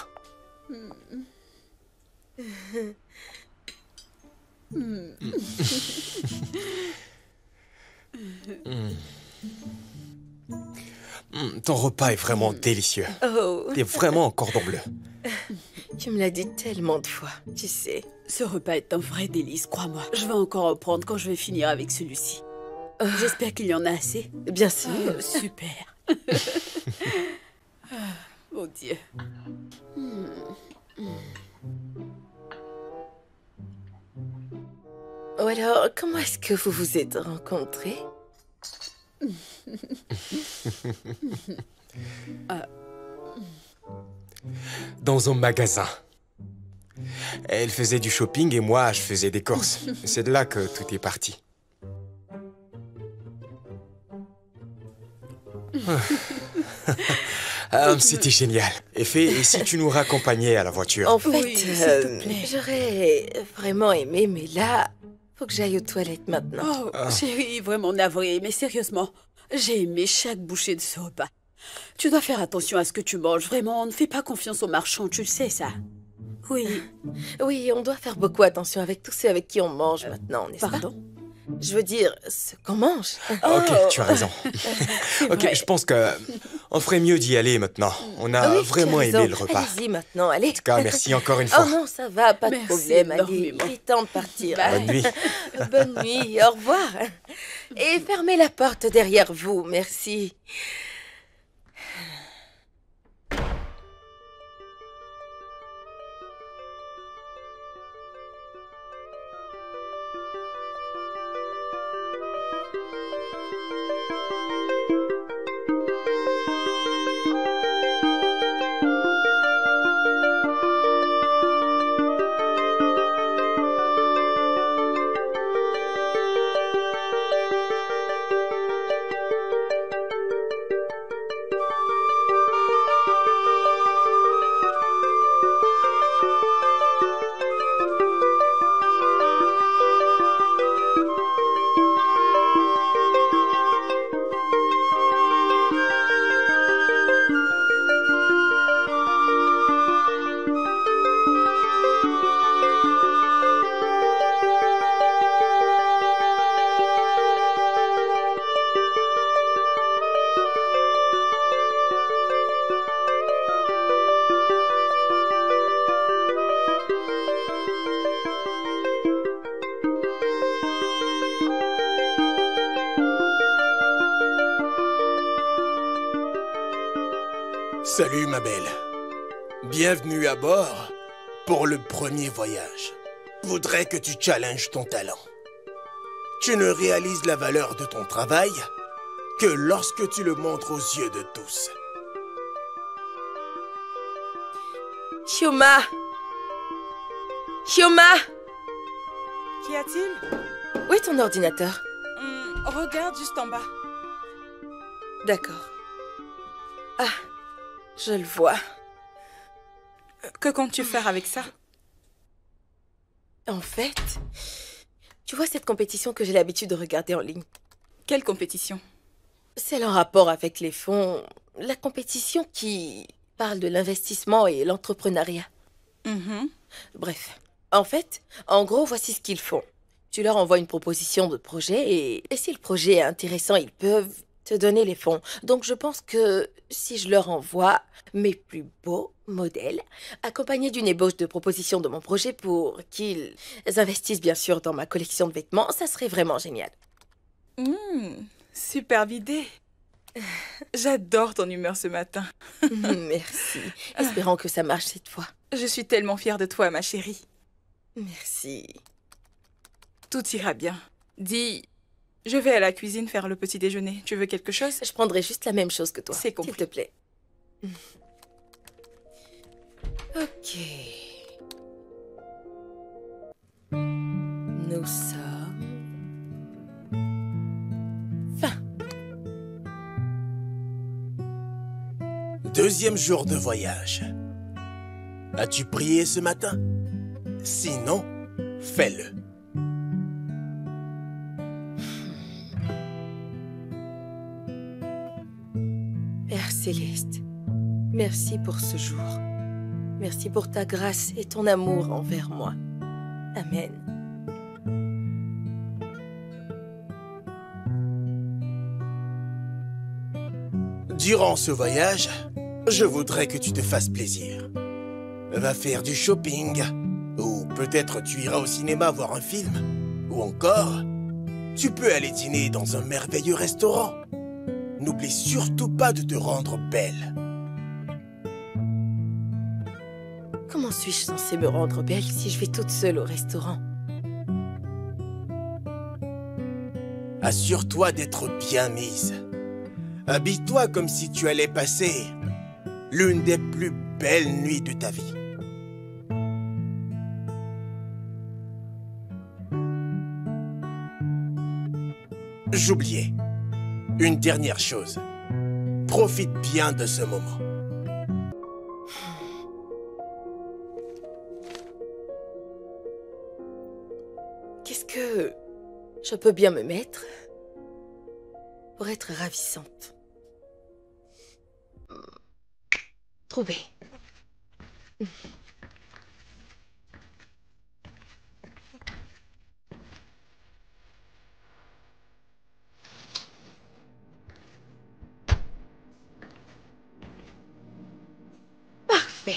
Ton repas est vraiment délicieux. Oh. Oh. T'es vraiment en cordon bleu. Tu me l'as dit tellement de fois, tu sais. Ce repas est un vrai délice, crois-moi. Je vais encore en prendre quand je vais finir avec celui-ci. J'espère qu'il y en a assez. Bien sûr. Super. Mon Dieu. Ou alors, comment est-ce que vous vous êtes rencontrés? Dans un magasin. Elle faisait du shopping et moi, je faisais des courses. C'est de là que tout est parti. C'était génial. Et si tu nous raccompagnais à la voiture? En fait, Oui, s'il te plaît. j'aurais vraiment aimé, mais là, faut que j'aille aux toilettes maintenant. Oh, chérie, vraiment navrée, mais sérieusement, j'ai aimé chaque bouchée de ce repas. Tu dois faire attention à ce que tu manges, vraiment, ne fais pas confiance aux marchands, tu le sais ça. Oui. Oui, on doit faire beaucoup attention avec tous ceux avec qui on mange maintenant, n'est-ce pas? Pardon? Je veux dire, ce qu'on mange. Ok, tu as raison. Ok, vrai. je pense que on ferait mieux d'y aller maintenant. On a Oui, tu vraiment as raison. aimé le repas. Allez-y maintenant, allez. En tout cas, merci encore une Oh fois. non, ça va, pas de Merci problème. Allez, énormément. il est temps de partir. Bonne nuit. Bonne nuit, au revoir. Et fermez la porte derrière vous, merci. Salut ma belle. Bienvenue à bord pour le premier voyage. Je voudrais que tu challenges ton talent. Tu ne réalises la valeur de ton travail que lorsque tu le montres aux yeux de tous. Chioma! Chioma! Qu'y a-t-il? Où est ton ordinateur? Regarde juste en bas. D'accord. Ah, je le vois. Que comptes-tu faire avec ça? En fait, tu vois cette compétition que j'ai l'habitude de regarder en ligne? Quelle compétition? C'est en rapport avec les fonds. La compétition qui parle de l'investissement et l'entrepreneuriat. Bref, en fait, en gros, voici ce qu'ils font. Tu leur envoies une proposition de projet et si le projet est intéressant, ils peuvent te donner les fonds. Donc je pense que si je leur envoie mes plus beaux modèles, accompagnés d'une ébauche de propositions de mon projet pour qu'ils investissent bien sûr dans ma collection de vêtements, ça serait vraiment génial. Superbe idée. J'adore ton humeur ce matin. Merci. Espérons que ça marche cette fois. Je suis tellement fière de toi, ma chérie. Merci. Tout ira bien. Dis, je vais à la cuisine faire le petit déjeuner. Tu veux quelque chose? Je prendrai juste la même chose que toi. C'est compris. S'il te plaît. Ok. Nous sommes... fin. Deuxième jour de voyage. As-tu prié ce matin? Sinon, fais-le. Père Céleste, merci pour ce jour. Merci pour ta grâce et ton amour envers moi. Amen. Durant ce voyage, je voudrais que tu te fasses plaisir. Va faire du shopping, ou peut-être tu iras au cinéma voir un film, ou encore, tu peux aller dîner dans un merveilleux restaurant. N'oublie surtout pas de te rendre belle. Comment suis-je censée me rendre belle si je vais toute seule au restaurant? Assure-toi d'être bien mise. Habille-toi comme si tu allais passer l'une des plus belles nuits de ta vie. J'oubliais. Une dernière chose. Profite bien de ce moment. Qu'est-ce que je peux bien me mettre pour être ravissante? Trouvé. Parfait.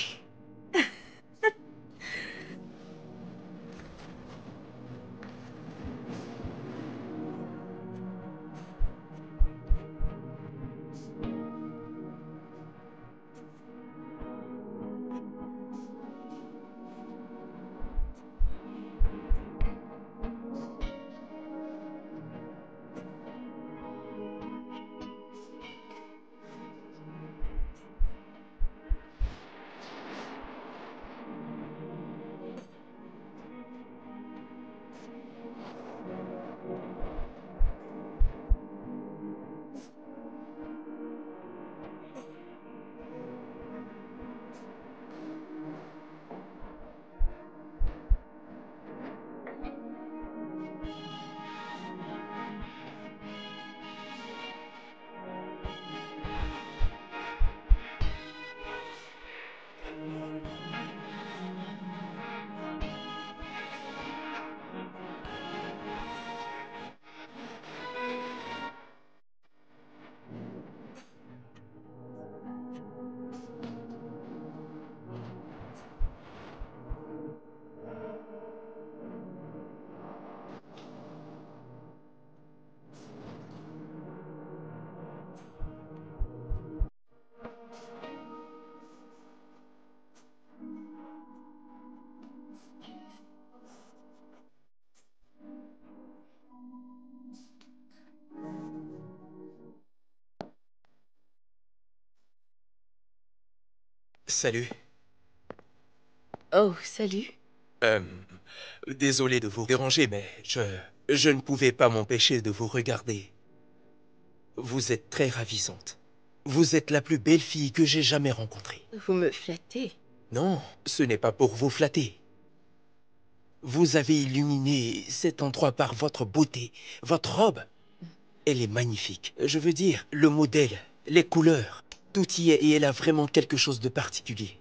Salut. Oh, salut. Désolé de vous déranger, mais je ne pouvais pas m'empêcher de vous regarder. Vous êtes très ravissante. Vous êtes la plus belle fille que j'ai jamais rencontrée. Vous me flattez. Non, ce n'est pas pour vous flatter. Vous avez illuminé cet endroit par votre beauté. Votre robe, elle est magnifique. Je veux dire, le modèle, les couleurs, tout y est et elle a vraiment quelque chose de particulier.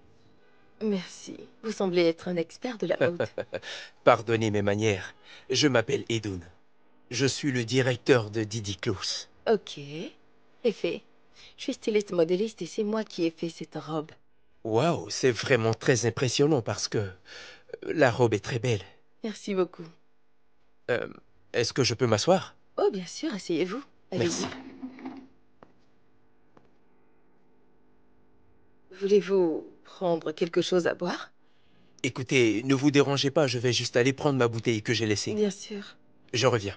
Merci. Vous semblez être un expert de la mode. Pardonnez mes manières. Je m'appelle Edun. Je suis le directeur de Didi Close. Ok. Effet. Je suis styliste modéliste et c'est moi qui ai fait cette robe. Waouh, c'est vraiment très impressionnant parce que la robe est très belle. Merci beaucoup. Est-ce que je peux m'asseoir? Oh, bien sûr, asseyez-vous. Allez-y. Merci. Voulez-vous prendre quelque chose à boire? Écoutez, ne vous dérangez pas, je vais juste aller prendre ma bouteille que j'ai laissée. Bien sûr. Je reviens.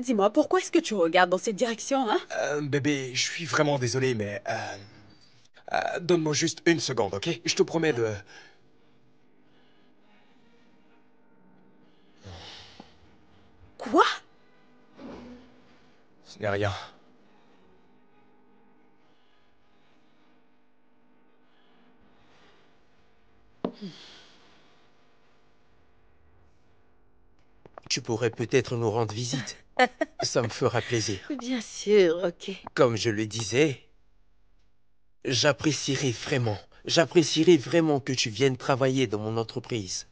Dis-moi, pourquoi est-ce que tu regardes dans cette direction, hein? Bébé, je suis vraiment désolé, mais... donne-moi juste une seconde, ok? Je te promets de... Quoi? Ce n'est rien. Tu pourrais peut-être nous rendre visite. Ça me fera plaisir. Bien sûr, ok. Comme je le disais, j'apprécierais vraiment que tu viennes travailler dans mon entreprise.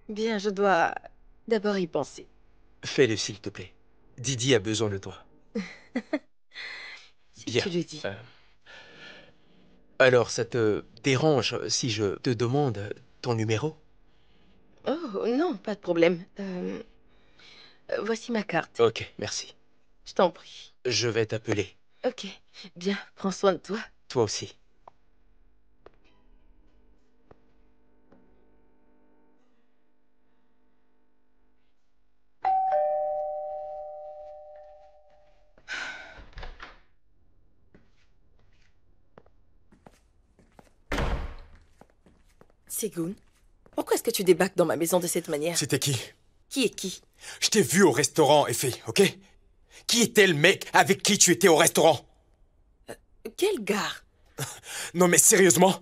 Bien, je dois d'abord y penser. Fais-le, s'il te plaît. Didi a besoin de toi. Si Bien. tu le dis. Alors, ça te dérange si je te demande ton numéro? Oh, non, pas de problème. Voici ma carte. Ok, merci. Je t'en prie. Je vais t'appeler. Ok. Bien, prends soin de toi. Toi aussi. Segun, pourquoi est-ce que tu débarques dans ma maison de cette manière? C'était qui? Qui est qui? Je t'ai vu au restaurant, Effie, ok? Qui était le mec avec qui tu étais au restaurant? Quel gars? Non mais sérieusement?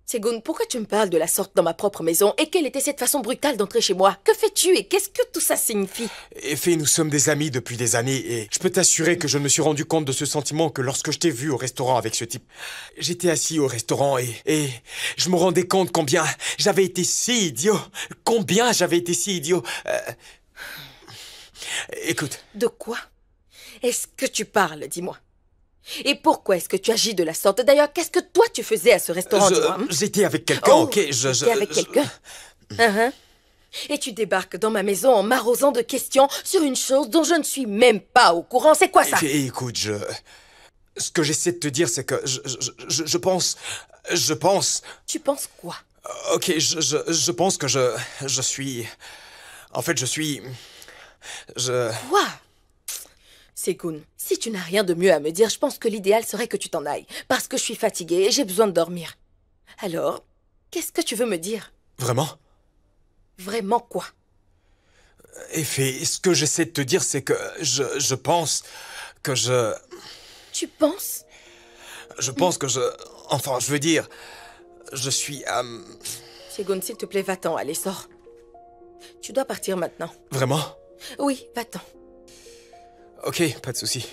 Segun, pourquoi tu me parles de la sorte dans ma propre maison? Et quelle était cette façon brutale d'entrer chez moi? Que fais-tu et qu'est-ce que tout ça signifie? Effie, nous sommes des amis depuis des années et je peux t'assurer que je me suis rendu compte de ce sentiment que lorsque je t'ai vu au restaurant avec ce type. J'étais assis au restaurant et je me rendais compte combien j'avais été si idiot. Combien j'avais été si idiot. Écoute. De quoi est-ce que tu parles, dis-moi? Et pourquoi est-ce que tu agis de la sorte? D'ailleurs, qu'est-ce que toi tu faisais à ce restaurant, dis-moi? J'étais avec quelqu'un, Oh, ok? J'étais avec quelqu'un? Et tu débarques dans ma maison en m'arrosant de questions sur une chose dont je ne suis même pas au courant. C'est quoi ça? Écoute, ce que j'essaie de te dire, c'est que je pense... Tu penses quoi? Ok, je pense que je suis... En fait, Quoi? Segun, si tu n'as rien de mieux à me dire, je pense que l'idéal serait que tu t'en ailles. Parce que je suis fatiguée et j'ai besoin de dormir. Alors, qu'est-ce que tu veux me dire? Vraiment? Vraiment quoi? Effie, ce que j'essaie de te dire, c'est que je pense que je... Tu penses? Je pense que je... Enfin, je veux dire... Je suis... Segun, s'il te plaît, va-t'en, allez, sors. Tu dois partir maintenant. Vraiment? Oui, va-t'en. Ok, pas de souci.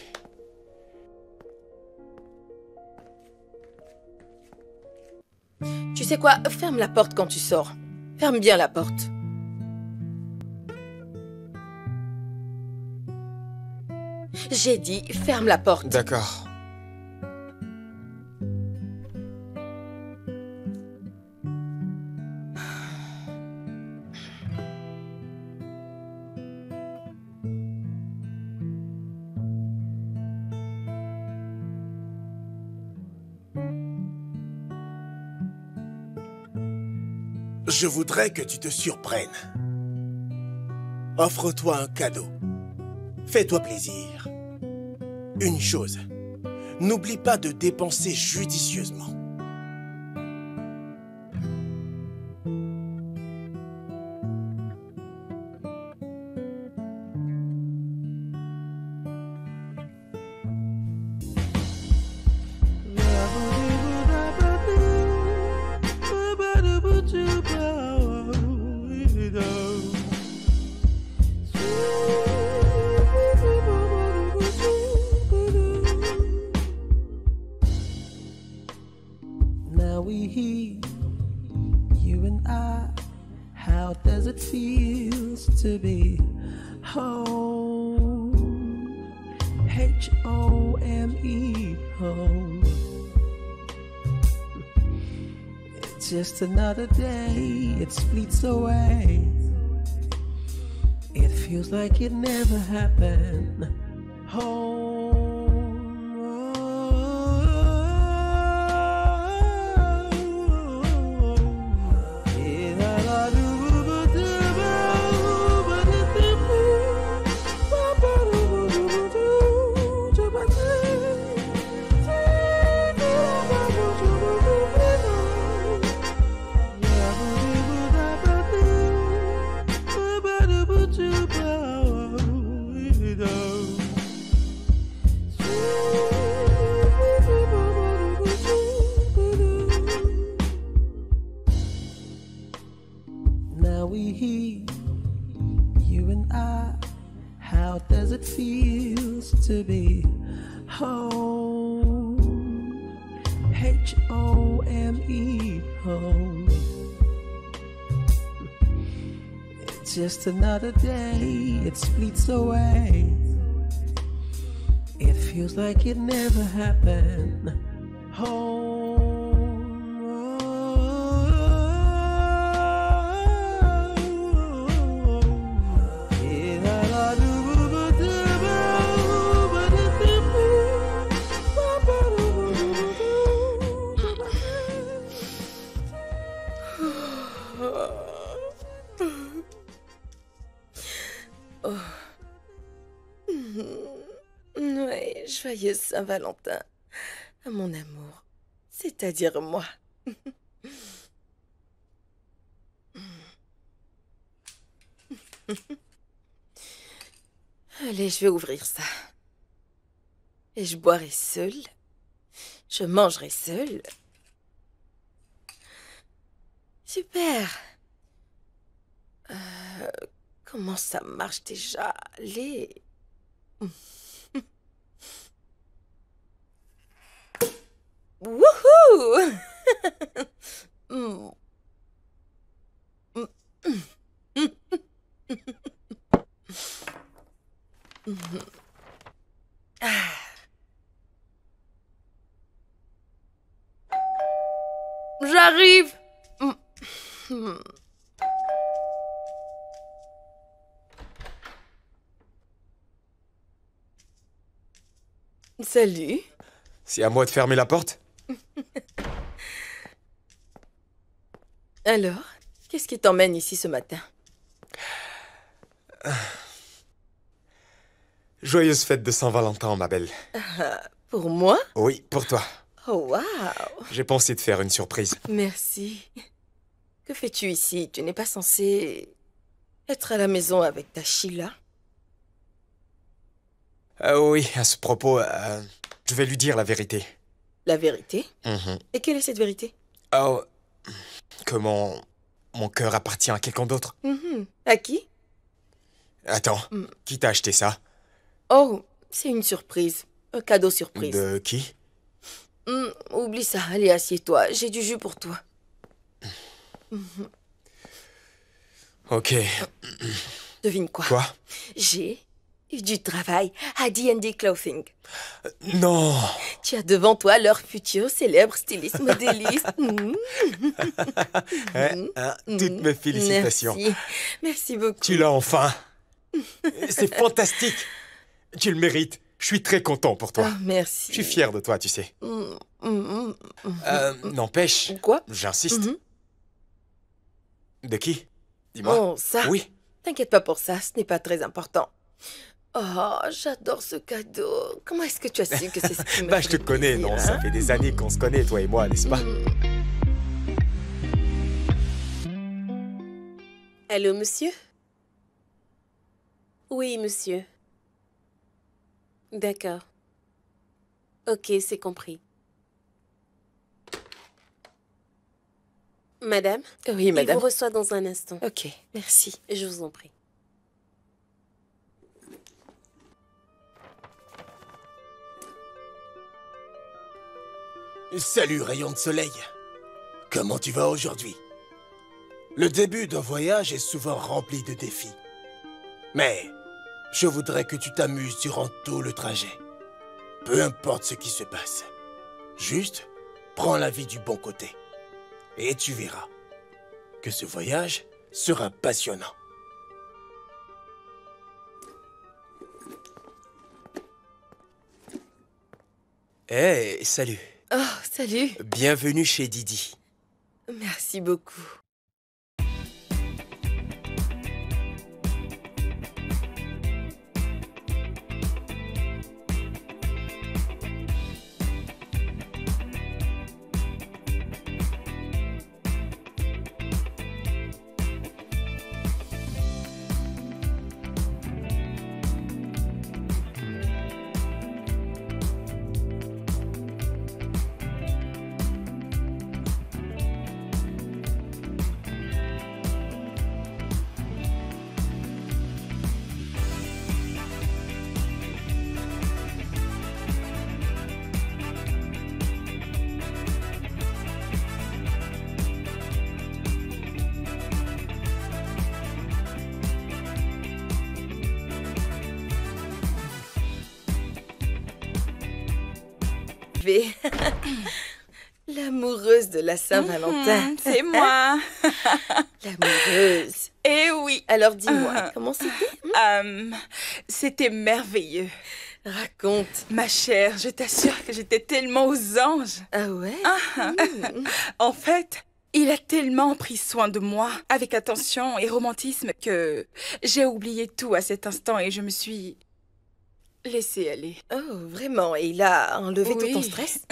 Tu sais quoi? Ferme la porte quand tu sors. Ferme bien la porte. J'ai dit, ferme la porte. D'accord. Je voudrais que tu te surprennes. Offre-toi un cadeau. Fais-toi plaisir. Une chose, n'oublie pas de dépenser judicieusement. Now we here, you and I. How does it feel to be home? H-O-M-E, home. It's just another day, it fleets away. It feels like it never happened. Home. Now we here, you and I. How does it feel to be home? H-O-M-E, home. It's just another day, it fleets away. It feels like it never happened. Home. Ouais, joyeux Saint-Valentin à mon amour, c'est-à-dire moi. Allez, je vais ouvrir ça. Et je boirai seule. Je mangerai seule. Super. Comment ça marche déjà? Les... Wouhou! J'arrive! Salut. C'est à moi de fermer la porte? Alors, qu'est-ce qui t'emmène ici ce matin? Joyeuse fête de Saint-Valentin, ma belle. Pour moi? Oui, pour toi. Oh, waouh! J'ai pensé te faire une surprise. Merci. Que fais-tu ici? Tu n'es pas censé être à la maison avec ta Sheila? Oui, à ce propos, je vais lui dire la vérité. La vérité? Mhm. Et quelle est cette vérité? Oh, que mon cœur appartient à quelqu'un d'autre. À qui? Attends, qui t'a acheté ça? Oh, c'est une surprise. Un cadeau surprise. De qui? Oublie ça. Allez, assieds-toi. J'ai du jus pour toi. Ok. Devine quoi? Quoi? J'ai eu du travail à D&D Clothing. Non! Tu as devant toi leur futur célèbre styliste modéliste. Toutes mes félicitations. Merci. Merci beaucoup. Tu l'as enfin. C'est fantastique. Tu le mérites. Je suis très content pour toi. Oh, merci. Je suis fier de toi, tu sais. N'empêche. Quoi? J'insiste. De qui? Dis-moi. Oh, ça? Oui. T'inquiète pas pour ça, ce n'est pas très important. Oh, j'adore ce cadeau. Comment est-ce que tu as su que c'est ce qui me Bah, je te ferait connais, plaisir, non? hein? Ça fait des années qu'on se connaît, toi et moi, n'est-ce pas? Allô, monsieur? Oui, monsieur. D'accord. Ok, c'est compris. Madame? Oui, madame. Il vous reçoit dans un instant. Ok, merci. Je vous en prie. Salut, rayon de soleil. Comment tu vas aujourd'hui? Le début d'un voyage est souvent rempli de défis. Mais je voudrais que tu t'amuses durant tout le trajet. Peu importe ce qui se passe. Juste, prends la vie du bon côté. Et tu verras que ce voyage sera passionnant. Hey, salut. Oh, salut. Bienvenue chez Didi. Merci beaucoup. L'amoureuse de la Saint-Valentin. C'est moi. L'amoureuse. Eh oui. Alors dis-moi, comment c'était? C'était merveilleux. Raconte. Ma chère, je t'assure que j'étais tellement aux anges. Ah ouais? En fait, il a tellement pris soin de moi, avec attention et romantisme, que j'ai oublié tout à cet instant et je me suis laissée aller. Oh, vraiment? Et il a enlevé tout ton stress?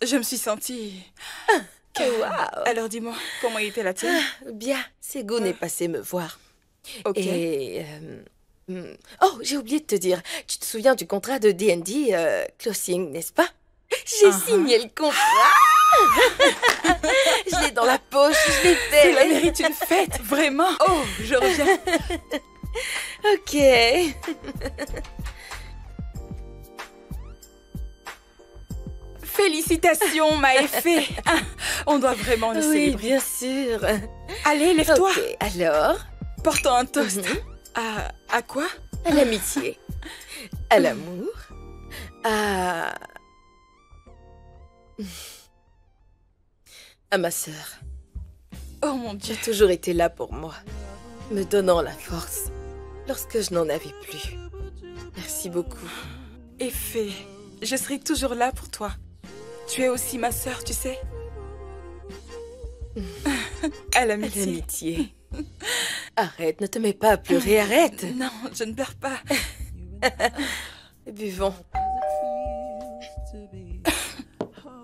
Je me suis sentie... Wow. Alors dis-moi, comment était la tienne? Bien, Segun est passé me voir. Ok. Et... Oh, j'ai oublié de te dire. Tu te souviens du contrat de D&D Closing, n'est-ce pas? J'ai signé le contrat. Je l'ai dans la poche, je l'ai fait. Cela mérite une fête, vraiment. Oh, je reviens. Ok. Félicitations, Maëfé. On doit vraiment le célébrer. Oui, bien sûr. Allez, lève-toi. Ok, alors? Portons un toast. À quoi? À l'amitié. À l'amour. À ma sœur. Oh mon Dieu. Tu as toujours été là pour moi, me donnant la force lorsque je n'en avais plus. Merci beaucoup. Et Fée, je serai toujours là pour toi. Tu es aussi ma sœur, tu sais. À l'amitié. À l'amitié. Arrête, ne te mets pas à pleurer, arrête. Non, je ne pleure pas. Buvons.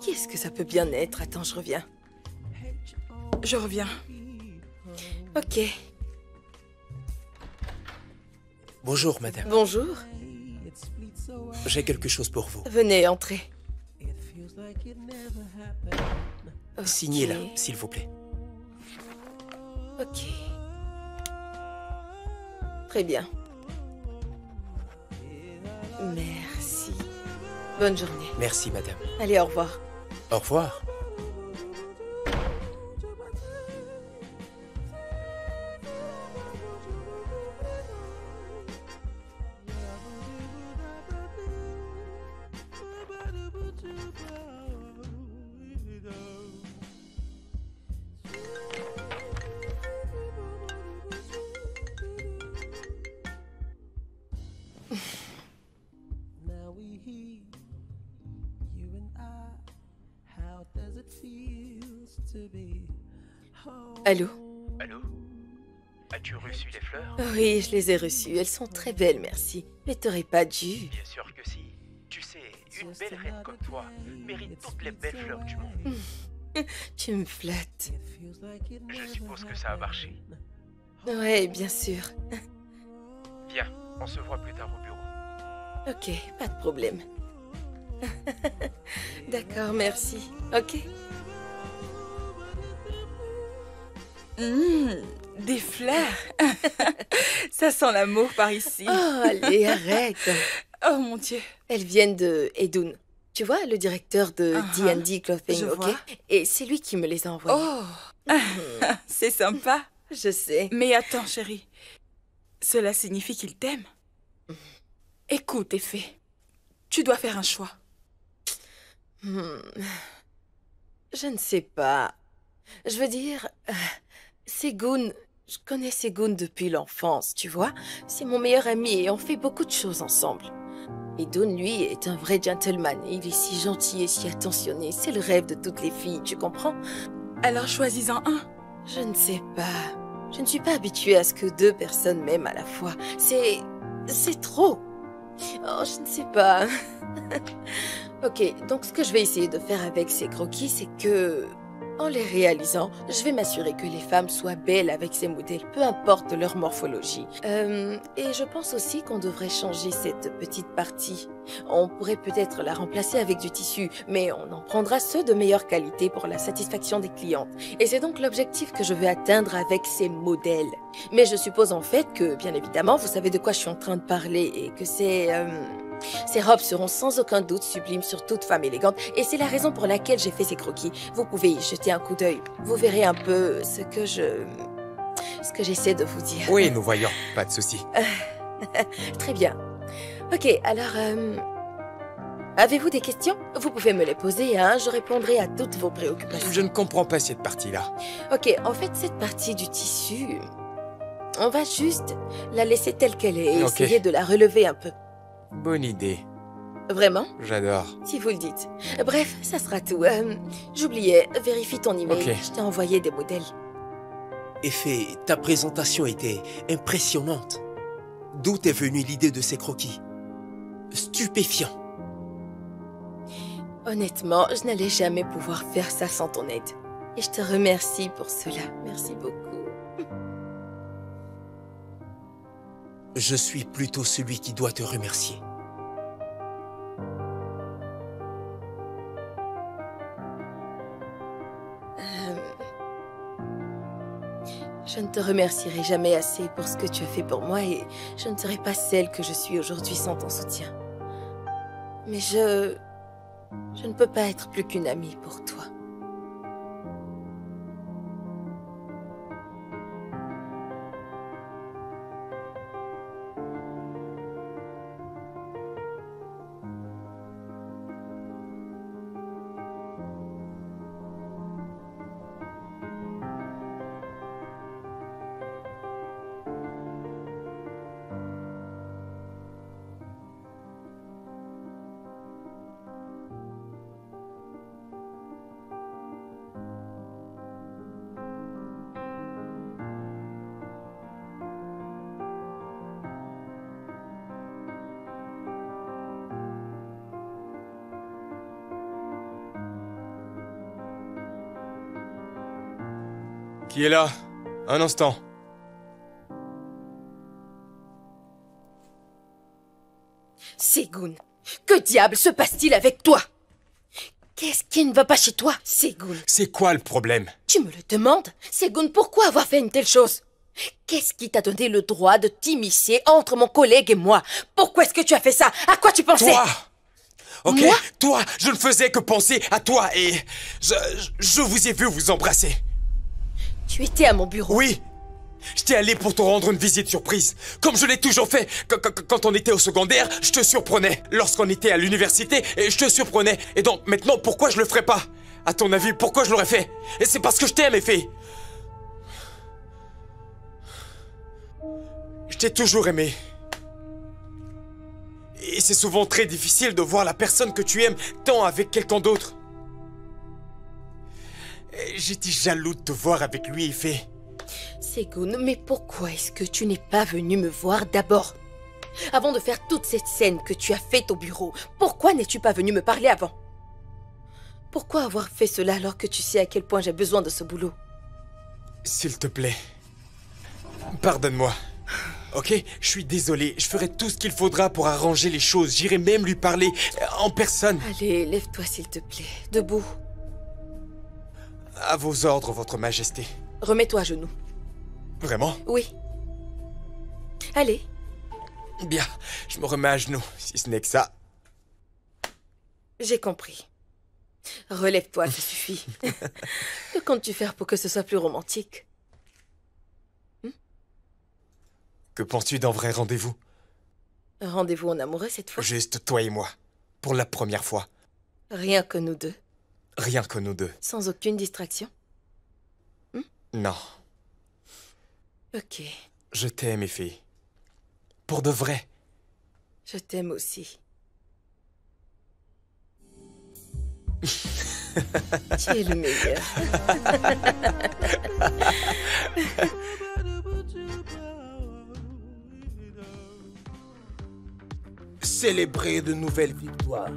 Qui est-ce que ça peut bien être? Attends, je reviens. Je reviens. Ok. Bonjour, madame. Bonjour. J'ai quelque chose pour vous. Venez, entrez. Okay. Signez-la, s'il vous plaît. Ok. Très bien. Merci. Bonne journée. Merci, madame. Allez, au revoir. Au revoir. Allô? Allô? As-tu reçu les fleurs? Oui, je les ai reçues. Elles sont très belles, merci. Mais t'aurais pas dû. Bien sûr que si. Tu sais, une belle reine comme toi mérite toutes les belles fleurs du monde. Tu me flattes. Je suppose que ça a marché. Ouais, bien sûr. Viens, on se voit plus tard au bureau. Ok, pas de problème. D'accord, merci. Ok. Des fleurs. Ça sent l'amour par ici. Oh, allez, arrête. Oh mon Dieu. Elles viennent de Edun. Tu vois, le directeur de D&D Clothing, Je ok? vois. Et c'est lui qui me les a envoyés. Oh, c'est sympa. Je sais. Mais attends, chérie. Cela signifie qu'il t'aime. Écoute, Effet. Tu dois faire un choix. Je ne sais pas. Je veux dire, Segun, je connais Segun depuis l'enfance, tu vois. C'est mon meilleur ami et on fait beaucoup de choses ensemble. Et Dun, lui, est un vrai gentleman. Il est si gentil et si attentionné. C'est le rêve de toutes les filles, tu comprends? Alors choisis-en un. Je ne sais pas. Je ne suis pas habituée à ce que deux personnes m'aiment à la fois. C'est trop. Oh, je ne sais pas. Ok, donc ce que je vais essayer de faire avec ces croquis, c'est que, en les réalisant, je vais m'assurer que les femmes soient belles avec ces modèles, peu importe leur morphologie. Et je pense aussi qu'on devrait changer cette petite partie. On pourrait peut-être la remplacer avec du tissu, mais on en prendra ceux de meilleure qualité pour la satisfaction des clientes. Et c'est donc l'objectif que je veux atteindre avec ces modèles. Mais je suppose en fait que, bien évidemment, vous savez de quoi je suis en train de parler et que ces robes seront sans aucun doute sublimes sur toute femme élégante et c'est la raison pour laquelle j'ai fait ces croquis. Vous pouvez y jeter un coup d'œil. Vous verrez un peu ce que j'essaie de vous dire. Oui, nous voyons. Pas de souci. Très bien. Ok, alors... avez-vous des questions? Vous pouvez me les poser, hein. Je répondrai à toutes vos préoccupations. Je ne comprends pas cette partie-là. Ok, en fait, cette partie du tissu... On va juste la laisser telle qu'elle est et essayer de la relever un peu. Bonne idée. Vraiment? J'adore. Si vous le dites. Bref, ça sera tout. J'oubliais, vérifie ton email. Ok. Je t'ai envoyé des modèles. Effet, ta présentation était impressionnante. D'où est venue l'idée de ces croquis? Stupéfiant. Honnêtement, je n'allais jamais pouvoir faire ça sans ton aide. Et je te remercie pour cela. Merci beaucoup. Je suis plutôt celui qui doit te remercier. Je ne te remercierai jamais assez pour ce que tu as fait pour moi et je ne serai pas celle que je suis aujourd'hui sans ton soutien. Mais je ne peux pas être plus qu'une amie pour toi. Qui est là? Un instant. Segun, que diable se passe-t-il avec toi? Qu'est-ce qui ne va pas chez toi, Segun? C'est quoi le problème? Tu me le demandes? Segun, pourquoi avoir fait une telle chose? Qu'est-ce qui t'a donné le droit de t'immiscer entre mon collègue et moi? Pourquoi est-ce que tu as fait ça? À quoi tu pensais? Toi! Ok, moi? toi, je ne faisais que penser à toi et je vous ai vu vous embrasser. Tu étais à mon bureau. Oui. J'étais allé pour te rendre une visite surprise. Comme je l'ai toujours fait. Quand on était au secondaire, je te surprenais. Lorsqu'on était à l'université, je te surprenais. Et donc, maintenant, pourquoi je le ferais pas? À ton avis, pourquoi je l'aurais fait? Et c'est parce que je t'aime, Effet. Je t'ai toujours aimé. Et c'est souvent très difficile de voir la personne que tu aimes tant avec quelqu'un d'autre. J'étais jaloux de te voir avec lui, Effet. Segun, mais pourquoi est-ce que tu n'es pas venu me voir d'abord? Avant de faire toute cette scène que tu as faite au bureau, pourquoi n'es-tu pas venu me parler avant? Pourquoi avoir fait cela alors que tu sais à quel point j'ai besoin de ce boulot? S'il te plaît, pardonne-moi. Ok, je suis désolé, je ferai tout ce qu'il faudra pour arranger les choses. J'irai même lui parler en personne. Allez, lève-toi s'il te plaît. Debout. À vos ordres, votre majesté. Remets-toi à genoux. Vraiment? Oui. Allez. Bien, je me remets à genoux, si ce n'est que ça. J'ai compris. Relève-toi, ça suffit. Que comptes-tu faire pour que ce soit plus romantique? Que penses-tu d'un vrai rendez-vous? Un rendez-vous en amoureux cette fois? Juste toi et moi, pour la première fois. Rien que nous deux. Rien que nous deux. Sans aucune distraction? Non. Ok. Je t'aime, Effie. Pour de vrai. Je t'aime aussi. Tu es le meilleur. Célébrer de nouvelles victoires.